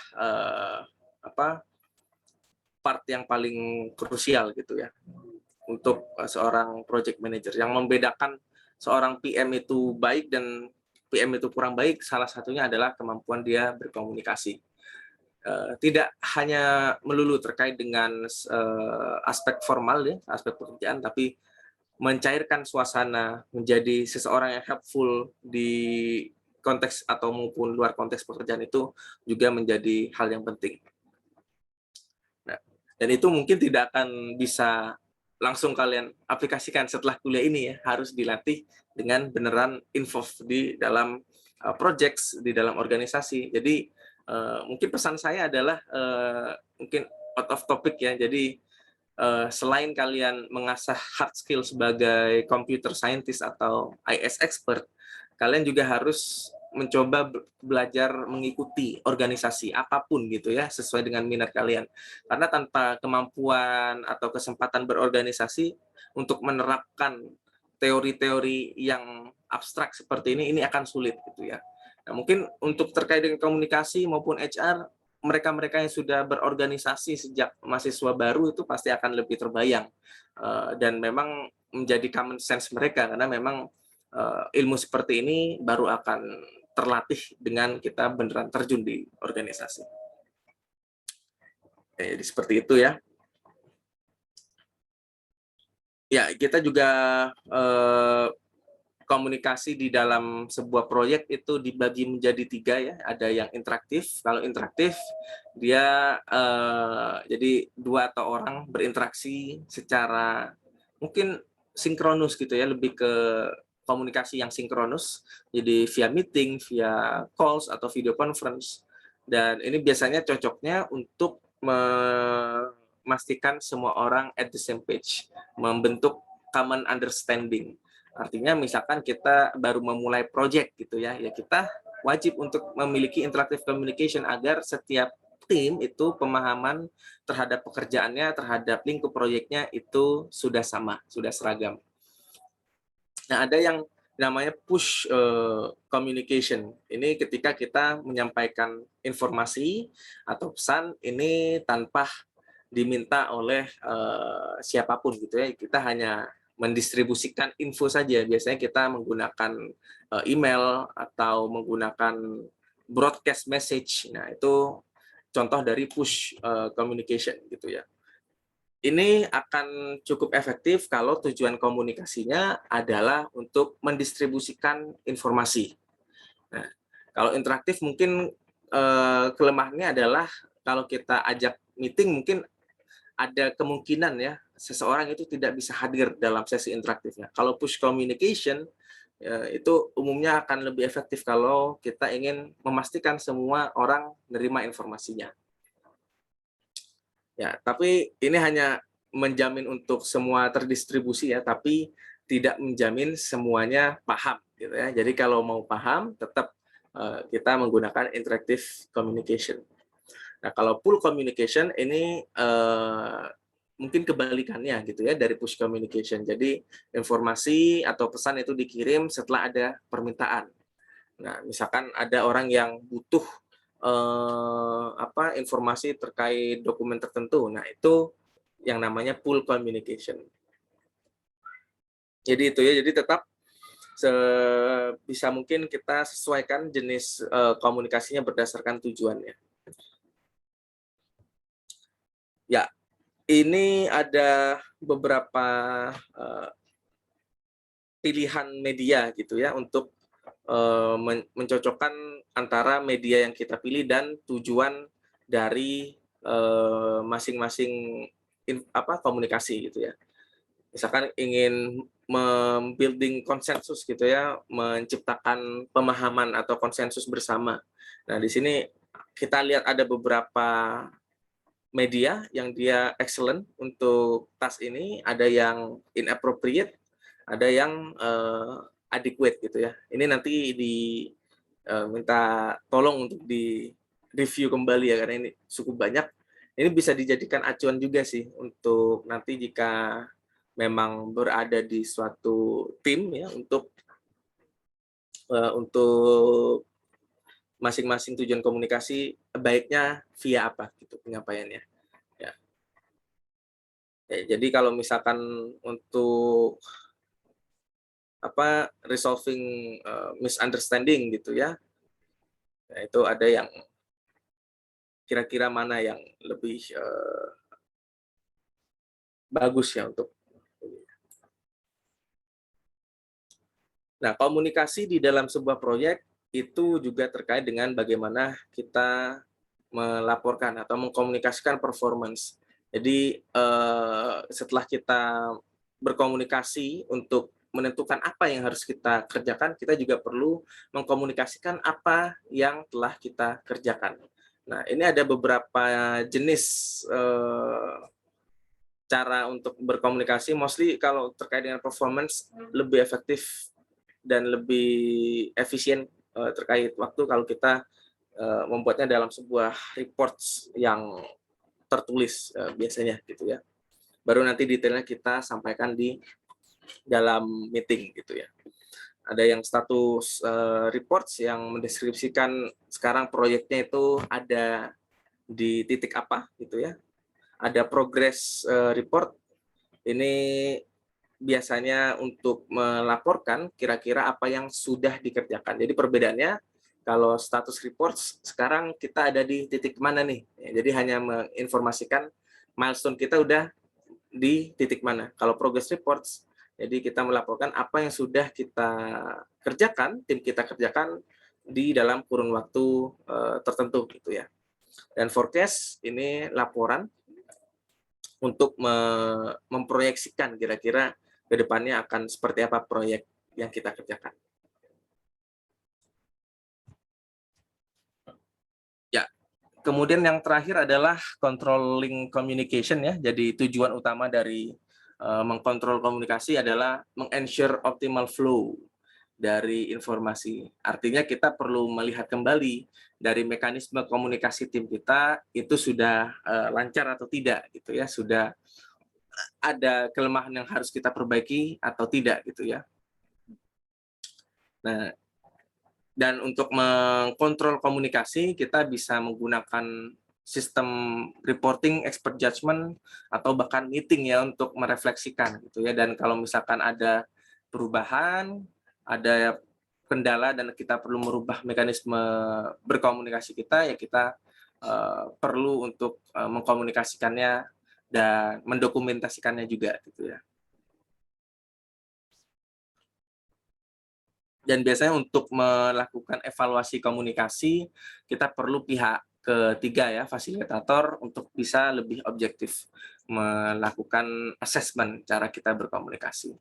part yang paling krusial gitu ya untuk seorang project manager, yang membedakan seorang PM itu baik dan PM itu kurang baik, salah satunya adalah kemampuan dia berkomunikasi. Tidak hanya melulu terkait dengan aspek formal ya, aspek pekerjaan, tapi mencairkan suasana, menjadi seseorang yang helpful di konteks atau maupun luar konteks pekerjaan itu juga menjadi hal yang penting. Nah, dan itu mungkin tidak akan bisa langsung kalian aplikasikan setelah kuliah ini ya, harus dilatih dengan beneran involved di dalam projects, di dalam organisasi. Jadi mungkin pesan saya adalah mungkin out of topic ya, jadi selain kalian mengasah hard skill sebagai computer scientist atau IS expert, kalian juga harus mencoba belajar mengikuti organisasi apapun gitu ya, sesuai dengan minat kalian. Karena tanpa kemampuan atau kesempatan berorganisasi untuk menerapkan teori-teori yang abstrak seperti ini akan sulit gitu ya. Nah, mungkin untuk terkait dengan komunikasi maupun HR, mereka-mereka yang sudah berorganisasi sejak mahasiswa baru itu pasti akan lebih terbayang dan memang menjadi common sense mereka, karena memang ilmu seperti ini baru akan terlatih dengan kita beneran terjun di organisasi. Jadi seperti itu ya. Ya, kita juga komunikasi di dalam sebuah proyek itu dibagi menjadi 3 ya. Ada yang interaktif. Kalau interaktif dia jadi 2 atau orang berinteraksi secara mungkin sinkronus gitu ya, lebih ke komunikasi yang sinkronus. Jadi via meeting, via calls atau video conference. Dan ini biasanya cocoknya untuk memastikan semua orang at the same page, membentuk common understanding. Artinya misalkan kita baru memulai project gitu ya, ya kita wajib untuk memiliki interactive communication agar setiap tim itu pemahaman terhadap pekerjaannya, terhadap lingkup proyeknya itu sudah sama, sudah seragam. Nah, ada yang namanya push communication. Ini ketika kita menyampaikan informasi atau pesan ini tanpa diminta oleh siapapun gitu ya. Kita hanya mendistribusikan info saja. Biasanya kita menggunakan email atau menggunakan broadcast message. Nah, itu contoh dari push communication gitu ya. Ini akan cukup efektif kalau tujuan komunikasinya adalah untuk mendistribusikan informasi. Nah, kalau interaktif mungkin kelemahannya adalah kalau kita ajak meeting mungkin ada kemungkinan ya seseorang itu tidak bisa hadir dalam sesi interaktifnya. Kalau push communication itu umumnya akan lebih efektif kalau kita ingin memastikan semua orang menerima informasinya. Ya, tapi ini hanya menjamin untuk semua terdistribusi ya, tapi tidak menjamin semuanya paham gitu ya. Jadi kalau mau paham tetap kita menggunakan interactive communication. Nah, kalau pull communication ini mungkin kebalikannya gitu ya dari push communication. Jadi informasi atau pesan itu dikirim setelah ada permintaan. Nah, misalkan ada orang yang butuh informasi terkait dokumen tertentu. Nah, itu yang namanya pull communication. Jadi itu ya, jadi tetap sebisa mungkin kita sesuaikan jenis komunikasinya berdasarkan tujuannya. Ya, ini ada beberapa pilihan media gitu ya untuk mencocokkan antara media yang kita pilih dan tujuan dari masing-masing komunikasi gitu ya. Misalkan ingin membuilding konsensus gitu ya, menciptakan pemahaman atau konsensus bersama. Nah, di sini kita lihat ada beberapa media yang dia excellent untuk task ini, ada yang inappropriate, ada yang adequate gitu ya. Ini nanti minta tolong untuk di review kembali ya, karena ini cukup banyak. Ini bisa dijadikan acuan juga sih untuk nanti jika memang berada di suatu tim ya, untuk masing-masing tujuan komunikasi baiknya via apa gitu penyampaiannya. Ya. Jadi kalau misalkan untuk resolving misunderstanding gitu ya. Nah, itu ada yang kira-kira mana yang lebih bagus ya untuk. Nah, komunikasi di dalam sebuah proyek itu juga terkait dengan bagaimana kita melaporkan atau mengkomunikasikan performance. Jadi setelah kita berkomunikasi untuk menentukan apa yang harus kita kerjakan, kita juga perlu mengkomunikasikan apa yang telah kita kerjakan. Nah, ini ada beberapa jenis cara untuk berkomunikasi. Mostly kalau terkait dengan performance lebih efektif dan lebih efisien terkait waktu kalau kita membuatnya dalam sebuah reports yang tertulis biasanya gitu ya. Baru nanti detailnya kita sampaikan di dalam meeting gitu ya. Ada yang status reports yang mendeskripsikan sekarang proyeknya itu ada di titik apa gitu ya. Ada progress report, ini biasanya untuk melaporkan kira-kira apa yang sudah dikerjakan. Jadi perbedaannya kalau status reports sekarang kita ada di titik mana nih. Jadi hanya menginformasikan milestone kita udah di titik mana. Kalau progress reports, jadi kita melaporkan apa yang sudah kita kerjakan, tim kita kerjakan di dalam kurun waktu tertentu gitu ya. Dan forecast ini laporan untuk memproyeksikan kira-kira ke depannya akan seperti apa proyek yang kita kerjakan. Ya, kemudian yang terakhir adalah controlling communication ya. Jadi tujuan utama dari mengkontrol komunikasi adalah meng-ensure optimal flow dari informasi. Artinya kita perlu melihat kembali dari mekanisme komunikasi tim kita itu sudah lancar atau tidak gitu ya, sudah ada kelemahan yang harus kita perbaiki atau tidak gitu ya. Nah, dan untuk mengkontrol komunikasi kita bisa menggunakan sistem reporting, expert judgment, atau bahkan meeting ya untuk merefleksikan gitu ya. Dan kalau misalkan ada perubahan, ada kendala dan kita perlu merubah mekanisme berkomunikasi kita, ya kita perlu untuk mengkomunikasikannya dan mendokumentasikannya juga gitu ya. Dan biasanya untuk melakukan evaluasi komunikasi, kita perlu pihak ketiga ya, fasilitator, untuk bisa lebih objektif melakukan assessment cara kita berkomunikasi.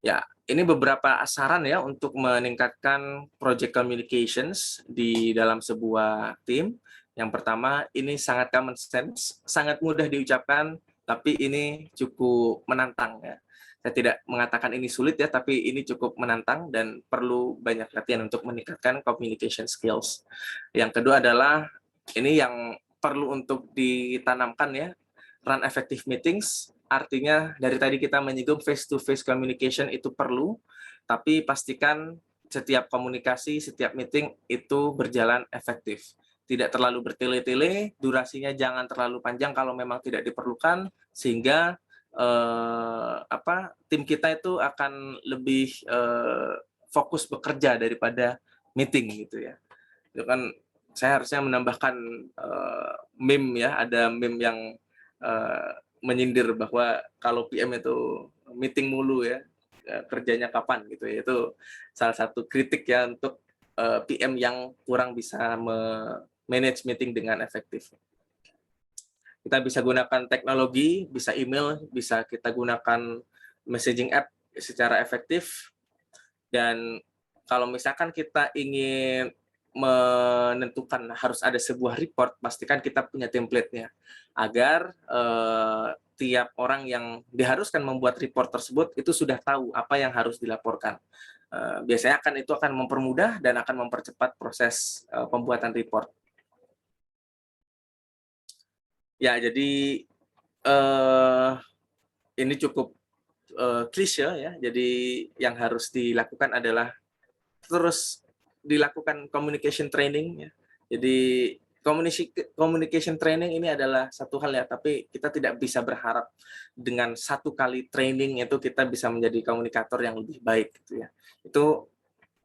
Ya, ini beberapa saran ya untuk meningkatkan project communications di dalam sebuah tim. Yang pertama, ini sangat common sense, sangat mudah diucapkan, tapi ini cukup menantang ya. Saya tidak mengatakan ini sulit ya, tapi ini cukup menantang dan perlu banyak latihan untuk meningkatkan communication skills. Yang kedua adalah, ini yang perlu untuk ditanamkan ya, run effective meetings. Artinya dari tadi kita menyinggung face-to-face communication itu perlu, tapi pastikan setiap komunikasi, setiap meeting itu berjalan efektif. Tidak terlalu bertele-tele, durasinya jangan terlalu panjang kalau memang tidak diperlukan, sehingga tim kita itu akan lebih fokus bekerja daripada meeting gitu ya. Itu kan saya harusnya menambahkan meme ya, ada meme yang menyindir bahwa kalau PM itu meeting mulu ya, kerjanya kapan gitu ya. Itu salah satu kritik ya untuk PM yang kurang bisa manage meeting dengan efektif. Kita bisa gunakan teknologi, bisa email, bisa kita gunakan messaging app secara efektif. Dan kalau misalkan kita ingin menentukan harus ada sebuah report, pastikan kita punya template-nya agar tiap orang yang diharuskan membuat report tersebut itu sudah tahu apa yang harus dilaporkan. Biasanya itu akan mempermudah dan akan mempercepat proses pembuatan report. Ya, jadi ini cukup klise ya. Jadi yang harus dilakukan adalah terus dilakukan communication training ya. Jadi communication training ini adalah satu hal ya, tapi kita tidak bisa berharap dengan satu kali training itu kita bisa menjadi komunikator yang lebih baik gitu ya. Itu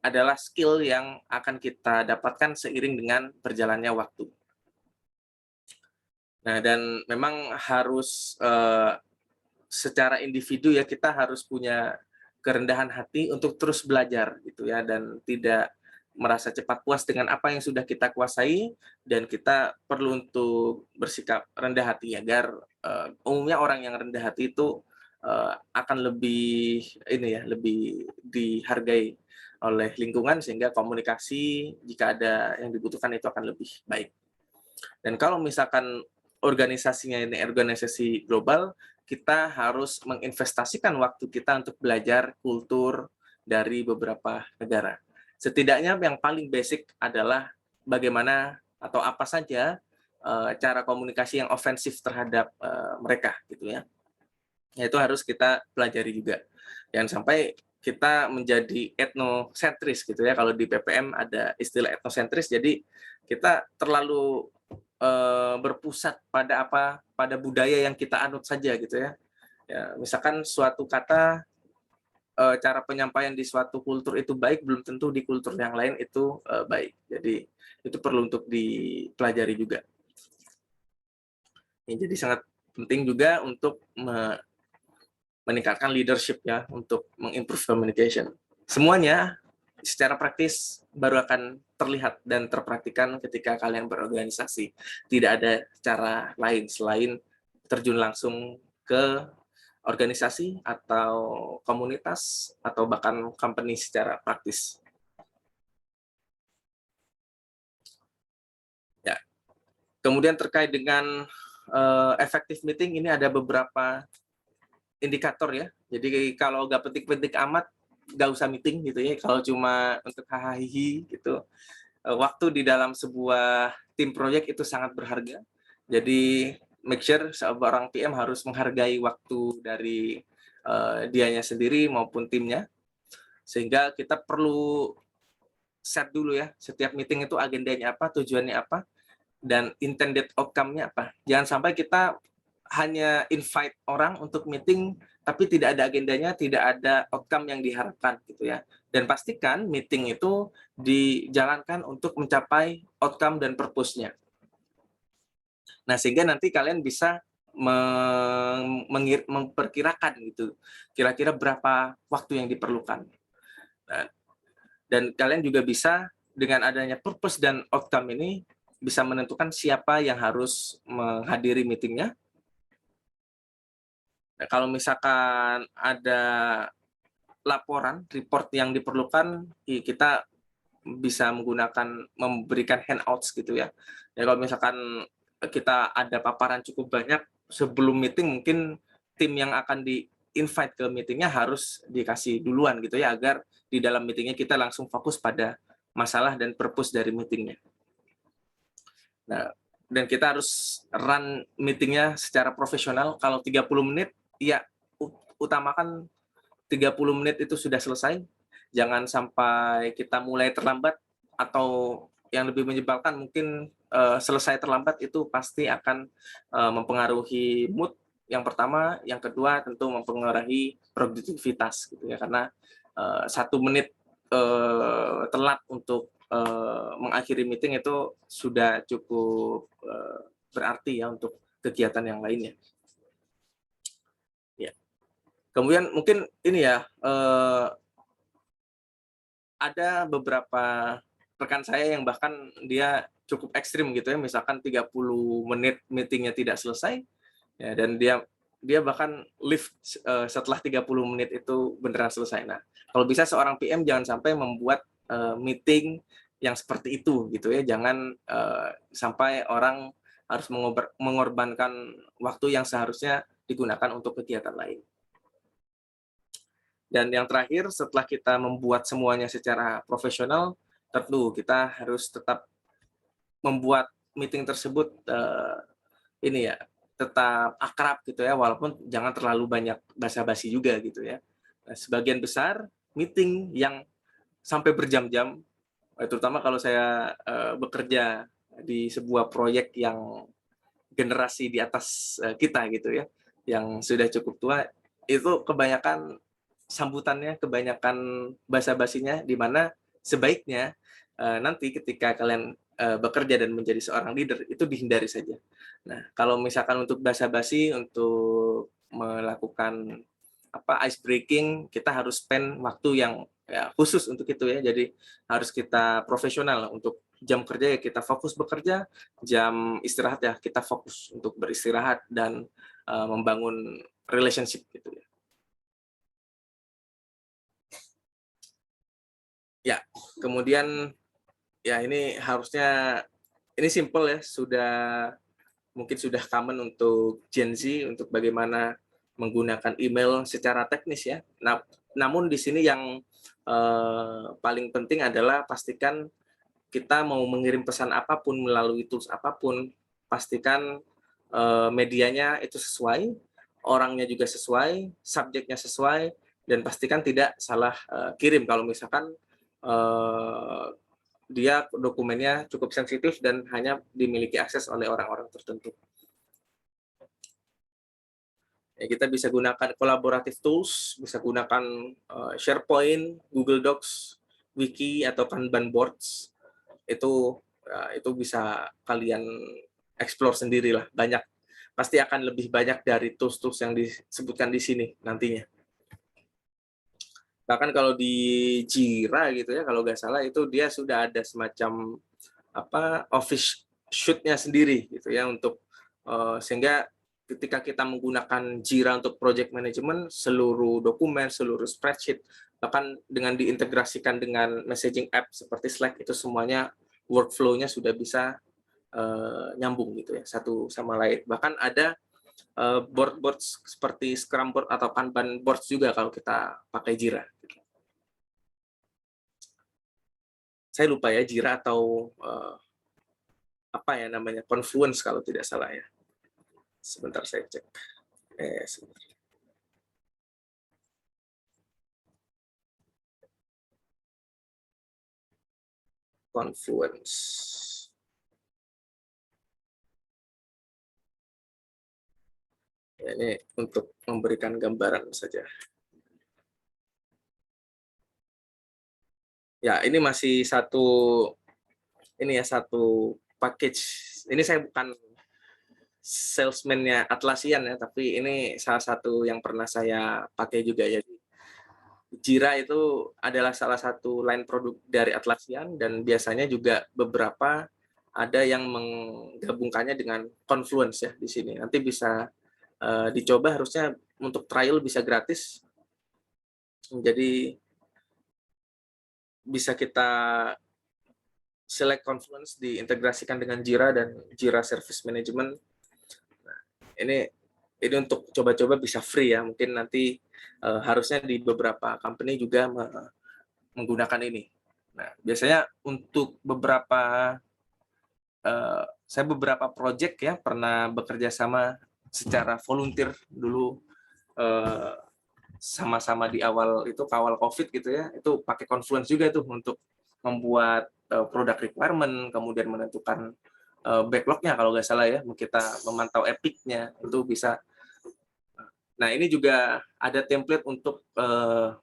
adalah skill yang akan kita dapatkan seiring dengan berjalannya waktu. Nah, dan memang harus secara individu ya, kita harus punya kerendahan hati untuk terus belajar gitu ya, dan tidak merasa cepat puas dengan apa yang sudah kita kuasai, dan kita perlu untuk bersikap rendah hati agar umumnya orang yang rendah hati itu akan lebih ini ya, lebih dihargai oleh lingkungan, sehingga komunikasi jika ada yang dibutuhkan itu akan lebih baik. Dan kalau misalkan organisasinya ini organisasi global, kita harus menginvestasikan waktu kita untuk belajar kultur dari beberapa negara. Setidaknya yang paling basic adalah bagaimana atau apa saja cara komunikasi yang ofensif terhadap mereka gitu ya. Itu harus kita pelajari juga. Jangan sampai kita menjadi etnosentris gitu ya. Kalau di PPM ada istilah etnosentris, jadi kita terlalu berpusat pada budaya yang kita anut saja gitu ya. Ya, misalkan suatu kata cara penyampaian di suatu kultur itu baik, belum tentu di kultur yang lain itu baik. Jadi itu perlu untuk dipelajari juga. Ya, jadi sangat penting juga untuk meningkatkan leadership ya, untuk mengimprove communication. Semuanya secara praktis baru akan terlihat dan terpraktikan ketika kalian berorganisasi. Tidak ada cara lain selain terjun langsung ke organisasi atau komunitas atau bahkan company secara praktis. Ya. Kemudian terkait dengan effective meeting, ini ada beberapa indikator ya. Jadi kalau nggak penting-penting amat, nggak usah meeting gitu ya. Kalau cuma untuk hahaha gitu. Waktu di dalam sebuah tim proyek itu sangat berharga. Jadi make sure seorang PM harus menghargai waktu dari dianya sendiri maupun timnya. Sehingga kita perlu set dulu ya, setiap meeting itu agendanya apa, tujuannya apa, dan intended outcome-nya apa. Jangan sampai kita hanya invite orang untuk meeting, tapi tidak ada agendanya, tidak ada outcome yang diharapkan gitu ya. Dan pastikan meeting itu dijalankan untuk mencapai outcome dan purpose-nya. Nah, sehingga nanti kalian bisa memperkirakan gitu, kira-kira berapa waktu yang diperlukan. Nah, dan kalian juga bisa dengan adanya purpose dan outcome ini bisa menentukan siapa yang harus menghadiri meetingnya. Nah, kalau misalkan ada laporan, report yang diperlukan, kita bisa memberikan handouts gitu ya. Ya kalau misalkan kita ada paparan cukup banyak sebelum meeting, mungkin tim yang akan di-invite ke meetingnya harus dikasih duluan gitu ya, agar di dalam meetingnya kita langsung fokus pada masalah dan purpose dari meetingnya. Nah, dan kita harus run meetingnya secara profesional. Kalau 30 menit, ya utamakan 30 menit itu sudah selesai. Jangan sampai kita mulai terlambat, atau yang lebih menyebalkan mungkin selesai terlambat, itu pasti akan mempengaruhi mood yang pertama, yang kedua tentu mempengaruhi produktivitas gitu ya, karena 1 menit telat untuk mengakhiri meeting itu sudah cukup berarti ya untuk kegiatan yang lainnya. Ya. Kemudian mungkin ini ya, ada beberapa rekan saya yang bahkan dia cukup ekstrim gitu ya, misalkan 30 menit meetingnya tidak selesai, ya, dan dia bahkan leave setelah 30 menit itu beneran selesai. Nah, kalau bisa seorang PM jangan sampai membuat meeting yang seperti itu gitu ya, jangan sampai orang harus mengorbankan waktu yang seharusnya digunakan untuk kegiatan lain. Dan yang terakhir, setelah kita membuat semuanya secara profesional, tentu kita harus tetap membuat meeting tersebut ini ya, tetap akrab gitu ya, walaupun jangan terlalu banyak basa-basi juga gitu ya. Nah, sebagian besar meeting yang sampai berjam-jam, terutama kalau saya bekerja di sebuah proyek yang generasi di atas kita gitu ya, yang sudah cukup tua, itu kebanyakan sambutannya, kebanyakan basa-basinya, di mana sebaiknya nanti ketika kalian bekerja dan menjadi seorang leader itu dihindari saja. Nah, kalau misalkan untuk basa-basi, untuk melakukan ice breaking, kita harus spend waktu yang ya, khusus untuk itu ya. Jadi harus kita profesional. Untuk jam kerja ya kita fokus bekerja, jam istirahat ya kita fokus untuk beristirahat dan membangun relationship gitu ya. Ya, kemudian ya ini harusnya ini simple ya, mungkin sudah common untuk Gen Z untuk bagaimana menggunakan email secara teknis ya. Nah, namun di sini yang paling penting adalah pastikan kita mau mengirim pesan apapun melalui tools apapun, pastikan medianya itu sesuai, orangnya juga sesuai, subjeknya sesuai, dan pastikan tidak salah kirim kalau misalkan dia dokumennya cukup sensitif dan hanya dimiliki akses oleh orang-orang tertentu. Ya, kita bisa gunakan collaborative tools, bisa gunakan SharePoint, Google Docs, Wiki, atau Kanban boards. Itu bisa kalian explore sendirilah. Pasti akan lebih banyak dari tools-tools yang disebutkan di sini nantinya. Bahkan kalau di Jira gitu ya, kalau nggak salah itu dia sudah ada semacam office shoot-nya sendiri gitu ya, untuk sehingga ketika kita menggunakan Jira untuk project management, seluruh dokumen, seluruh spreadsheet, bahkan dengan diintegrasikan dengan messaging app seperti Slack, itu semuanya workflow-nya sudah bisa nyambung gitu ya, satu sama lain. Bahkan ada board seperti Scrum board atau Kanban board juga kalau kita pakai Jira. Saya lupa ya, Jira atau namanya, Confluence kalau tidak salah ya. Sebentar saya cek. Sebentar. Confluence. Ya, ini untuk memberikan gambaran saja. Ya, ini masih satu package. Ini saya bukan salesman-nya Atlassian ya, tapi ini salah satu yang pernah saya pakai juga ya. Jira itu adalah salah satu line produk dari Atlassian, dan biasanya juga beberapa ada yang menggabungkannya dengan Confluence ya di sini. Nanti bisa dicoba, harusnya untuk trial bisa gratis. Jadi bisa kita select Confluence, diintegrasikan dengan Jira dan Jira Service Management. Nah, ini untuk coba-coba bisa free ya. Mungkin nanti harusnya di beberapa company juga menggunakan ini. Nah, biasanya untuk saya beberapa project ya pernah bekerja sama secara volunteer dulu, sama-sama di awal COVID gitu ya, itu pakai Confluence juga tuh untuk membuat product requirement, kemudian menentukan backlog-nya kalau nggak salah ya, kita memantau epic-nya, itu bisa. Nah, ini juga ada template untuk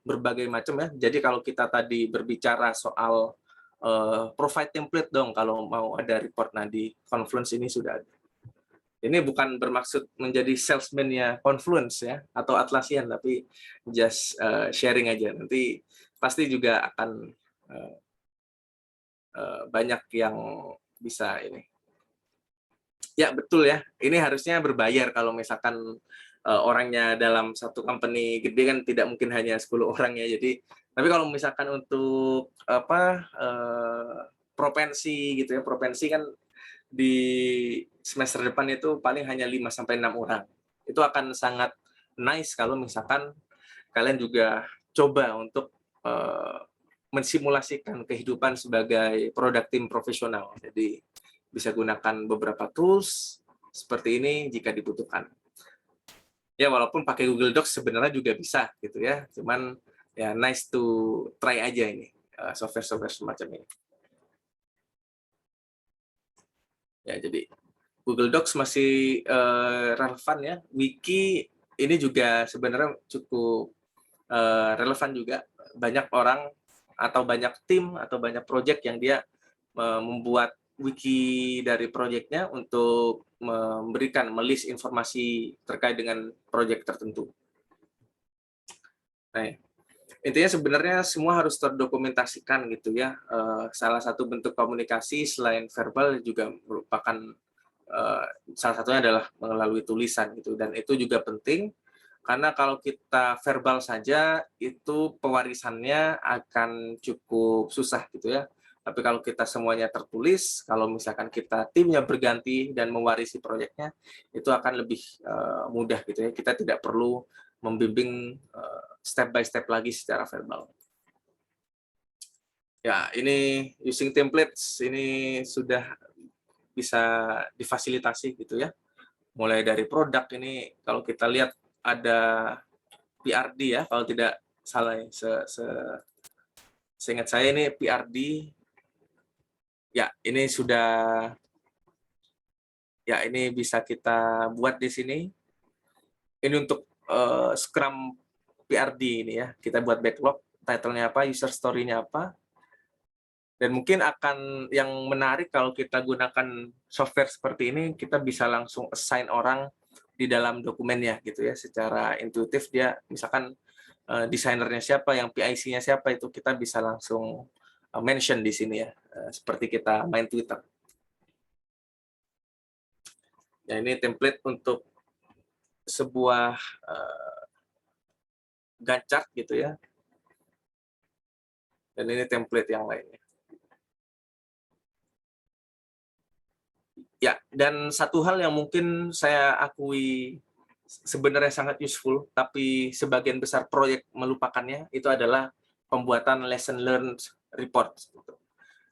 berbagai macam ya. Jadi kalau kita tadi berbicara soal provide template dong kalau mau ada report, nah di Confluence ini sudah ada. Ini bukan bermaksud menjadi salesman-nya Confluence ya atau Atlassian, tapi just sharing aja. Nanti pasti juga akan banyak yang bisa ini. Ya, betul ya. Ini harusnya berbayar kalau misalkan orangnya dalam satu company gede kan tidak mungkin hanya 10 orang ya. Jadi, tapi kalau misalkan untuk propensi gitu ya, propensi kan di semester depan itu paling hanya 5 sampai 6 orang. Itu akan sangat nice kalau misalkan kalian juga coba untuk mensimulasikan kehidupan sebagai product team profesional. Jadi bisa gunakan beberapa tools seperti ini jika dibutuhkan. Ya, walaupun pakai Google Docs sebenarnya juga bisa gitu ya. Cuman ya nice to try aja ini software-software semacam ini. Ya, jadi Google Docs masih relevan ya. Wiki ini juga sebenarnya cukup relevan juga. Banyak orang atau banyak tim atau banyak project yang dia membuat wiki dari projectnya untuk memberikan melist informasi terkait dengan project tertentu. Nah, intinya sebenarnya semua harus terdokumentasikan gitu ya. Salah satu bentuk komunikasi selain verbal juga merupakan salah satunya adalah melalui tulisan gitu, dan itu juga penting karena kalau kita verbal saja itu pewarisannya akan cukup susah gitu ya. Tapi kalau kita semuanya tertulis, kalau misalkan kita timnya berganti dan mewarisi proyeknya, itu akan lebih mudah gitu ya. Kita tidak perlu membimbing step by step lagi secara verbal. Ya, ini using templates ini sudah bisa difasilitasi gitu ya. Mulai dari produk ini kalau kita lihat ada PRD ya, kalau tidak salah ya, seingat saya ini PRD. Ya, ini sudah, ya ini bisa kita buat di sini. Ini untuk Scrum PRD ini ya, kita buat backlog, title-nya apa, user story-nya apa. Dan mungkin akan yang menarik kalau kita gunakan software seperti ini, kita bisa langsung assign orang di dalam dokumennya gitu ya, secara intuitif dia misalkan desainernya siapa, yang PIC-nya siapa, itu kita bisa langsung mention di sini ya, seperti kita main Twitter. Ya, ini template untuk sebuah Gantt chart gitu ya. Dan ini template yang lainnya. Ya, dan satu hal yang mungkin saya akui sebenarnya sangat useful, tapi sebagian besar proyek melupakannya, itu adalah pembuatan lesson learned report.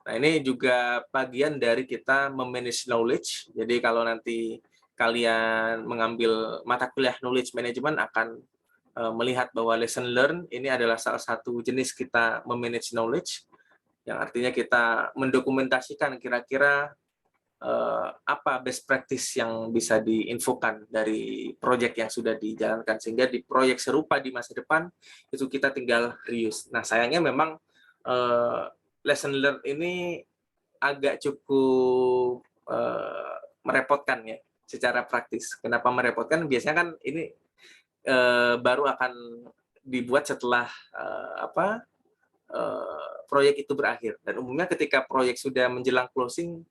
Nah, ini juga bagian dari kita memanage knowledge. Jadi kalau nanti kalian mengambil mata kuliah knowledge management akan melihat bahwa lesson learned ini adalah salah satu jenis kita memanage knowledge, yang artinya kita mendokumentasikan kira-kira apa best practice yang bisa diinfokan dari proyek yang sudah dijalankan, sehingga di proyek serupa di masa depan itu kita tinggal reuse. Nah, sayangnya memang lesson learned ini agak cukup merepotkan ya secara praktis. Kenapa merepotkan? Biasanya kan ini baru akan dibuat setelah proyek itu berakhir, dan umumnya ketika proyek sudah menjelang closing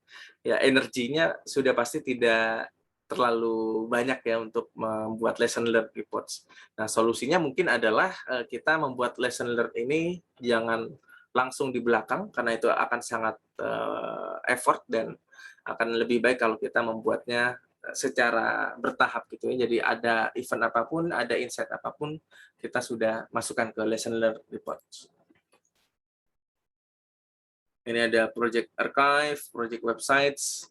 ya energinya sudah pasti tidak terlalu banyak ya untuk membuat lesson learned reports. Nah, solusinya mungkin adalah kita membuat lesson learned ini jangan langsung di belakang, karena itu akan sangat effort, dan akan lebih baik kalau kita membuatnya secara bertahap gitu ya. Jadi ada event apapun, ada insight apapun, kita sudah masukkan ke lesson learned reports. Ini ada project archive, project websites.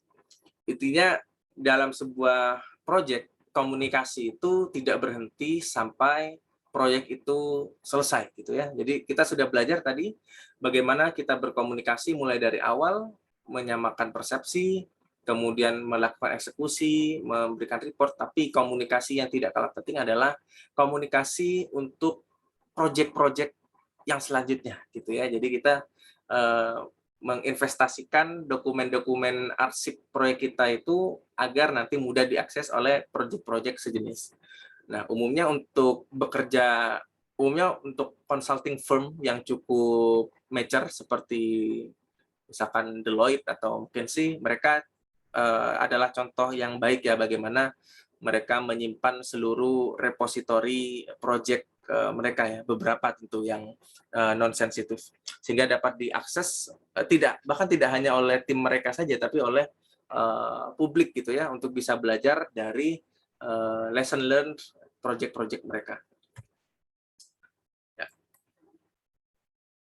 Intinya dalam sebuah project, komunikasi itu tidak berhenti sampai proyek itu selesai gitu ya. Jadi kita sudah belajar tadi bagaimana kita berkomunikasi mulai dari awal, menyamakan persepsi, kemudian melakukan eksekusi, memberikan report, tapi komunikasi yang tidak kalah penting adalah komunikasi untuk proyek-proyek yang selanjutnya gitu ya. Jadi kita menginvestasikan dokumen-dokumen arsip proyek kita itu agar nanti mudah diakses oleh proyek-proyek sejenis. Nah, umumnya untuk consulting firm yang cukup mature seperti misalkan Deloitte atau McKinsey, mereka adalah contoh yang baik ya bagaimana mereka menyimpan seluruh repositori proyek mereka ya, beberapa tentu yang non-sensitif, sehingga dapat diakses bahkan tidak hanya oleh tim mereka saja, tapi oleh publik gitu ya, untuk bisa belajar dari lesson learned project-project mereka.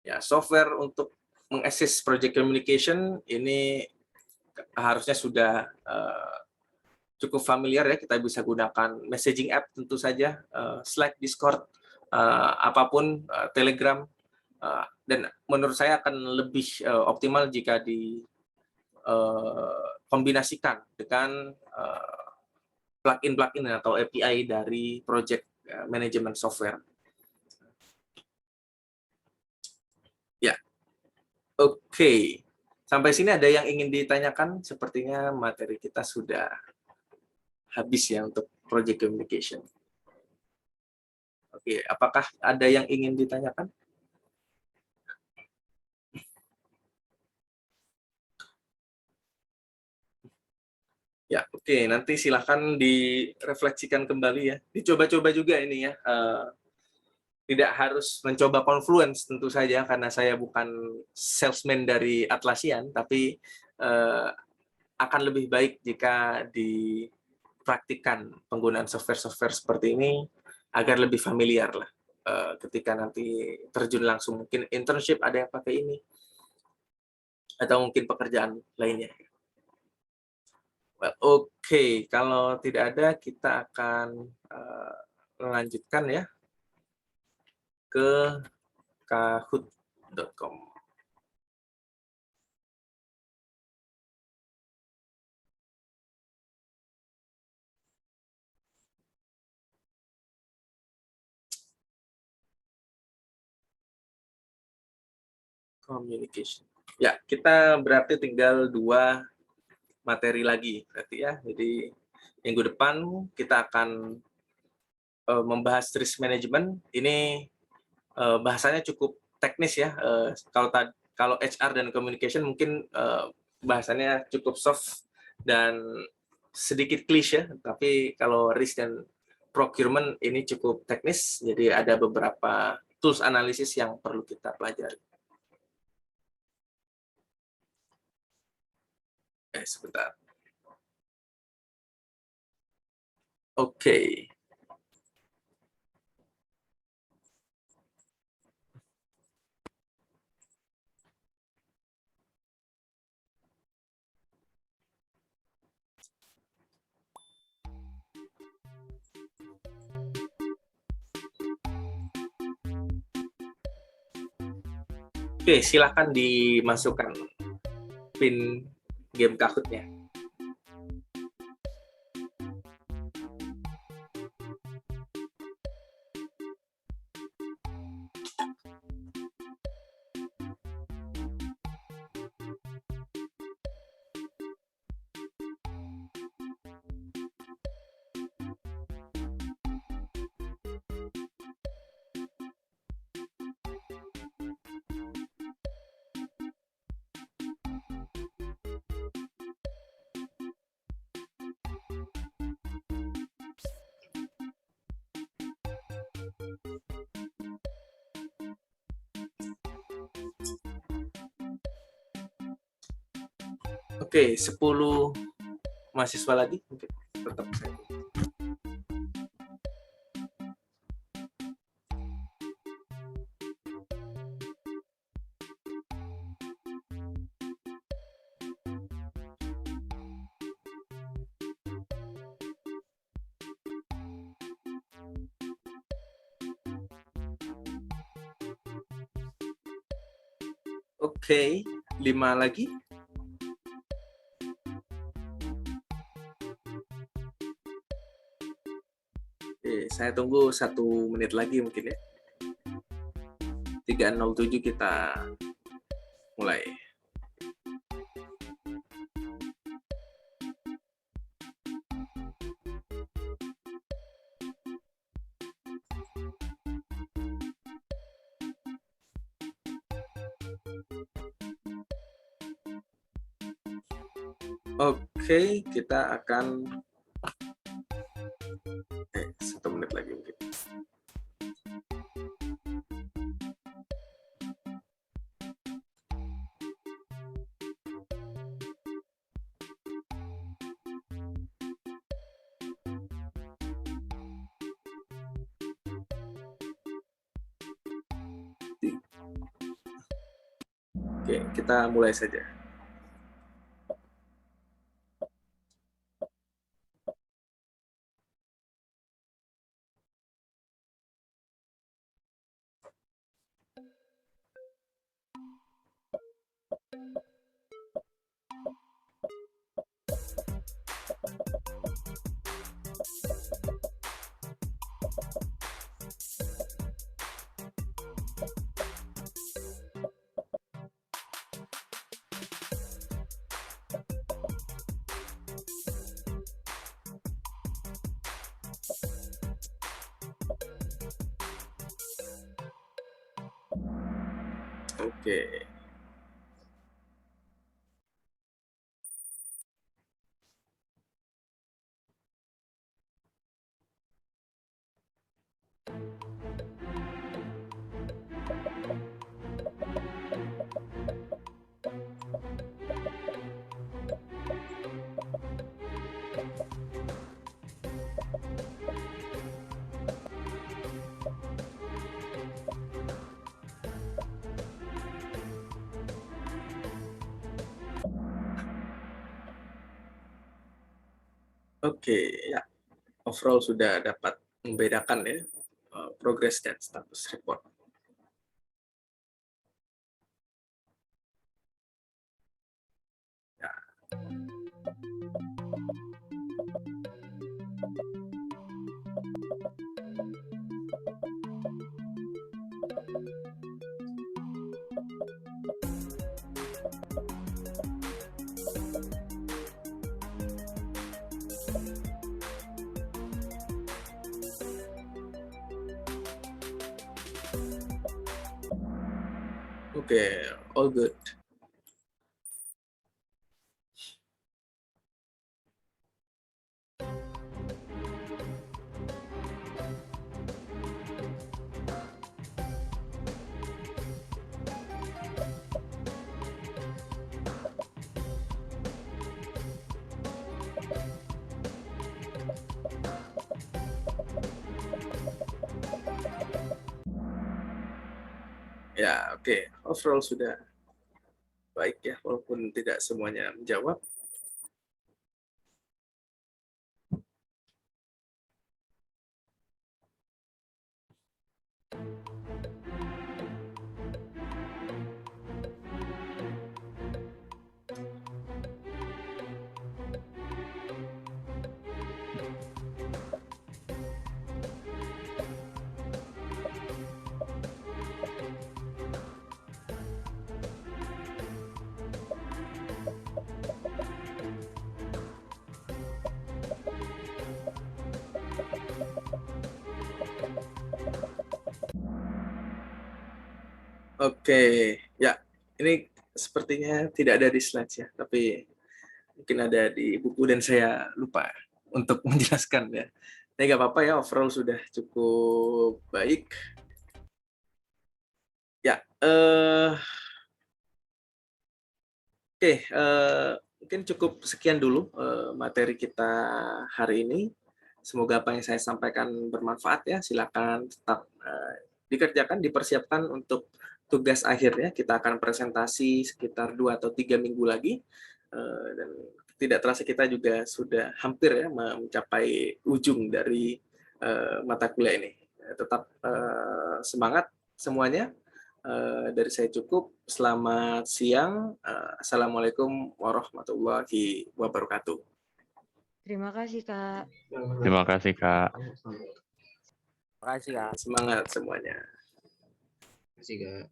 Ya, software untuk meng-assist project communication ini harusnya sudah cukup familiar ya. Kita bisa gunakan messaging app tentu saja, Slack, Discord, apapun, Telegram, dan menurut saya akan lebih optimal jika di kombinasikan dengan plugin-plugin atau API dari project management software. Ya, oke. Sampai sini ada yang ingin ditanyakan? Sepertinya materi kita sudah habis ya untuk project communication. Oke, apakah ada yang ingin ditanyakan? Ya, oke. Nanti silahkan direfleksikan kembali ya. Dicoba-coba juga ini ya. Tidak harus mencoba Confluence tentu saja, karena saya bukan salesman dari Atlassian, tapi akan lebih baik jika dipraktikkan penggunaan software-software seperti ini agar lebih familiar lah. Ketika nanti terjun langsung, mungkin internship ada yang pakai ini, atau mungkin pekerjaan lainnya. Oke, kalau tidak ada, kita akan melanjutkan ya ke kahoot.com. Communication. Ya, kita berarti tinggal 2 materi lagi berarti ya. Jadi minggu depan kita akan membahas risk management. Ini bahasanya cukup teknis ya. Kalau HR dan communication mungkin bahasanya cukup soft dan sedikit klise, tapi kalau risk dan procurement ini cukup teknis. Jadi ada beberapa tools analisis yang perlu kita pelajari. Sebentar. Oke. Oke, silakan dimasukkan pin game Kahoot-nya. Oke, 10 mahasiswa lagi mungkin tetap saya. Oke, 5 lagi. Oke, saya tunggu 1 menit lagi mungkin ya. 3:07 kita mulai. Oke, kita akan 1 menit lagi mungkin. Oke, kita mulai saja. Oke. Oke, ya. Overall sudah dapat membedakan ya progress dan status report. Ya. Oke, all good. Ya, oke. Overall sudah baik ya, walaupun tidak semuanya menjawab. Oke, ya. Ini sepertinya tidak ada di slides ya, tapi mungkin ada di buku dan saya lupa untuk menjelaskan ya. Tapi nggak apa-apa ya, overall sudah cukup baik. Ya, oke, mungkin cukup sekian dulu materi kita hari ini. Semoga apa yang saya sampaikan bermanfaat ya. Silakan tetap dikerjakan, dipersiapkan untuk tugas akhirnya. Kita akan presentasi sekitar 2 atau 3 minggu lagi. Dan tidak terasa kita juga sudah hampir ya mencapai ujung dari mata kuliah ini. Tetap semangat semuanya. Dari saya cukup. Selamat siang. Assalamualaikum warahmatullahi wabarakatuh. Terima kasih, Kak. Terima kasih, Kak. Terima kasih, Kak. Semangat semuanya. Terima kasih, Kak.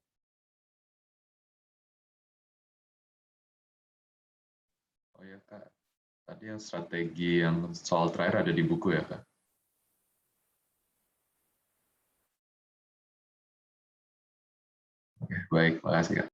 Oh ya, Kak. Tadi yang strategi yang soal terakhir ada di buku ya, Kak? Oke, baik. Makasih, Kak.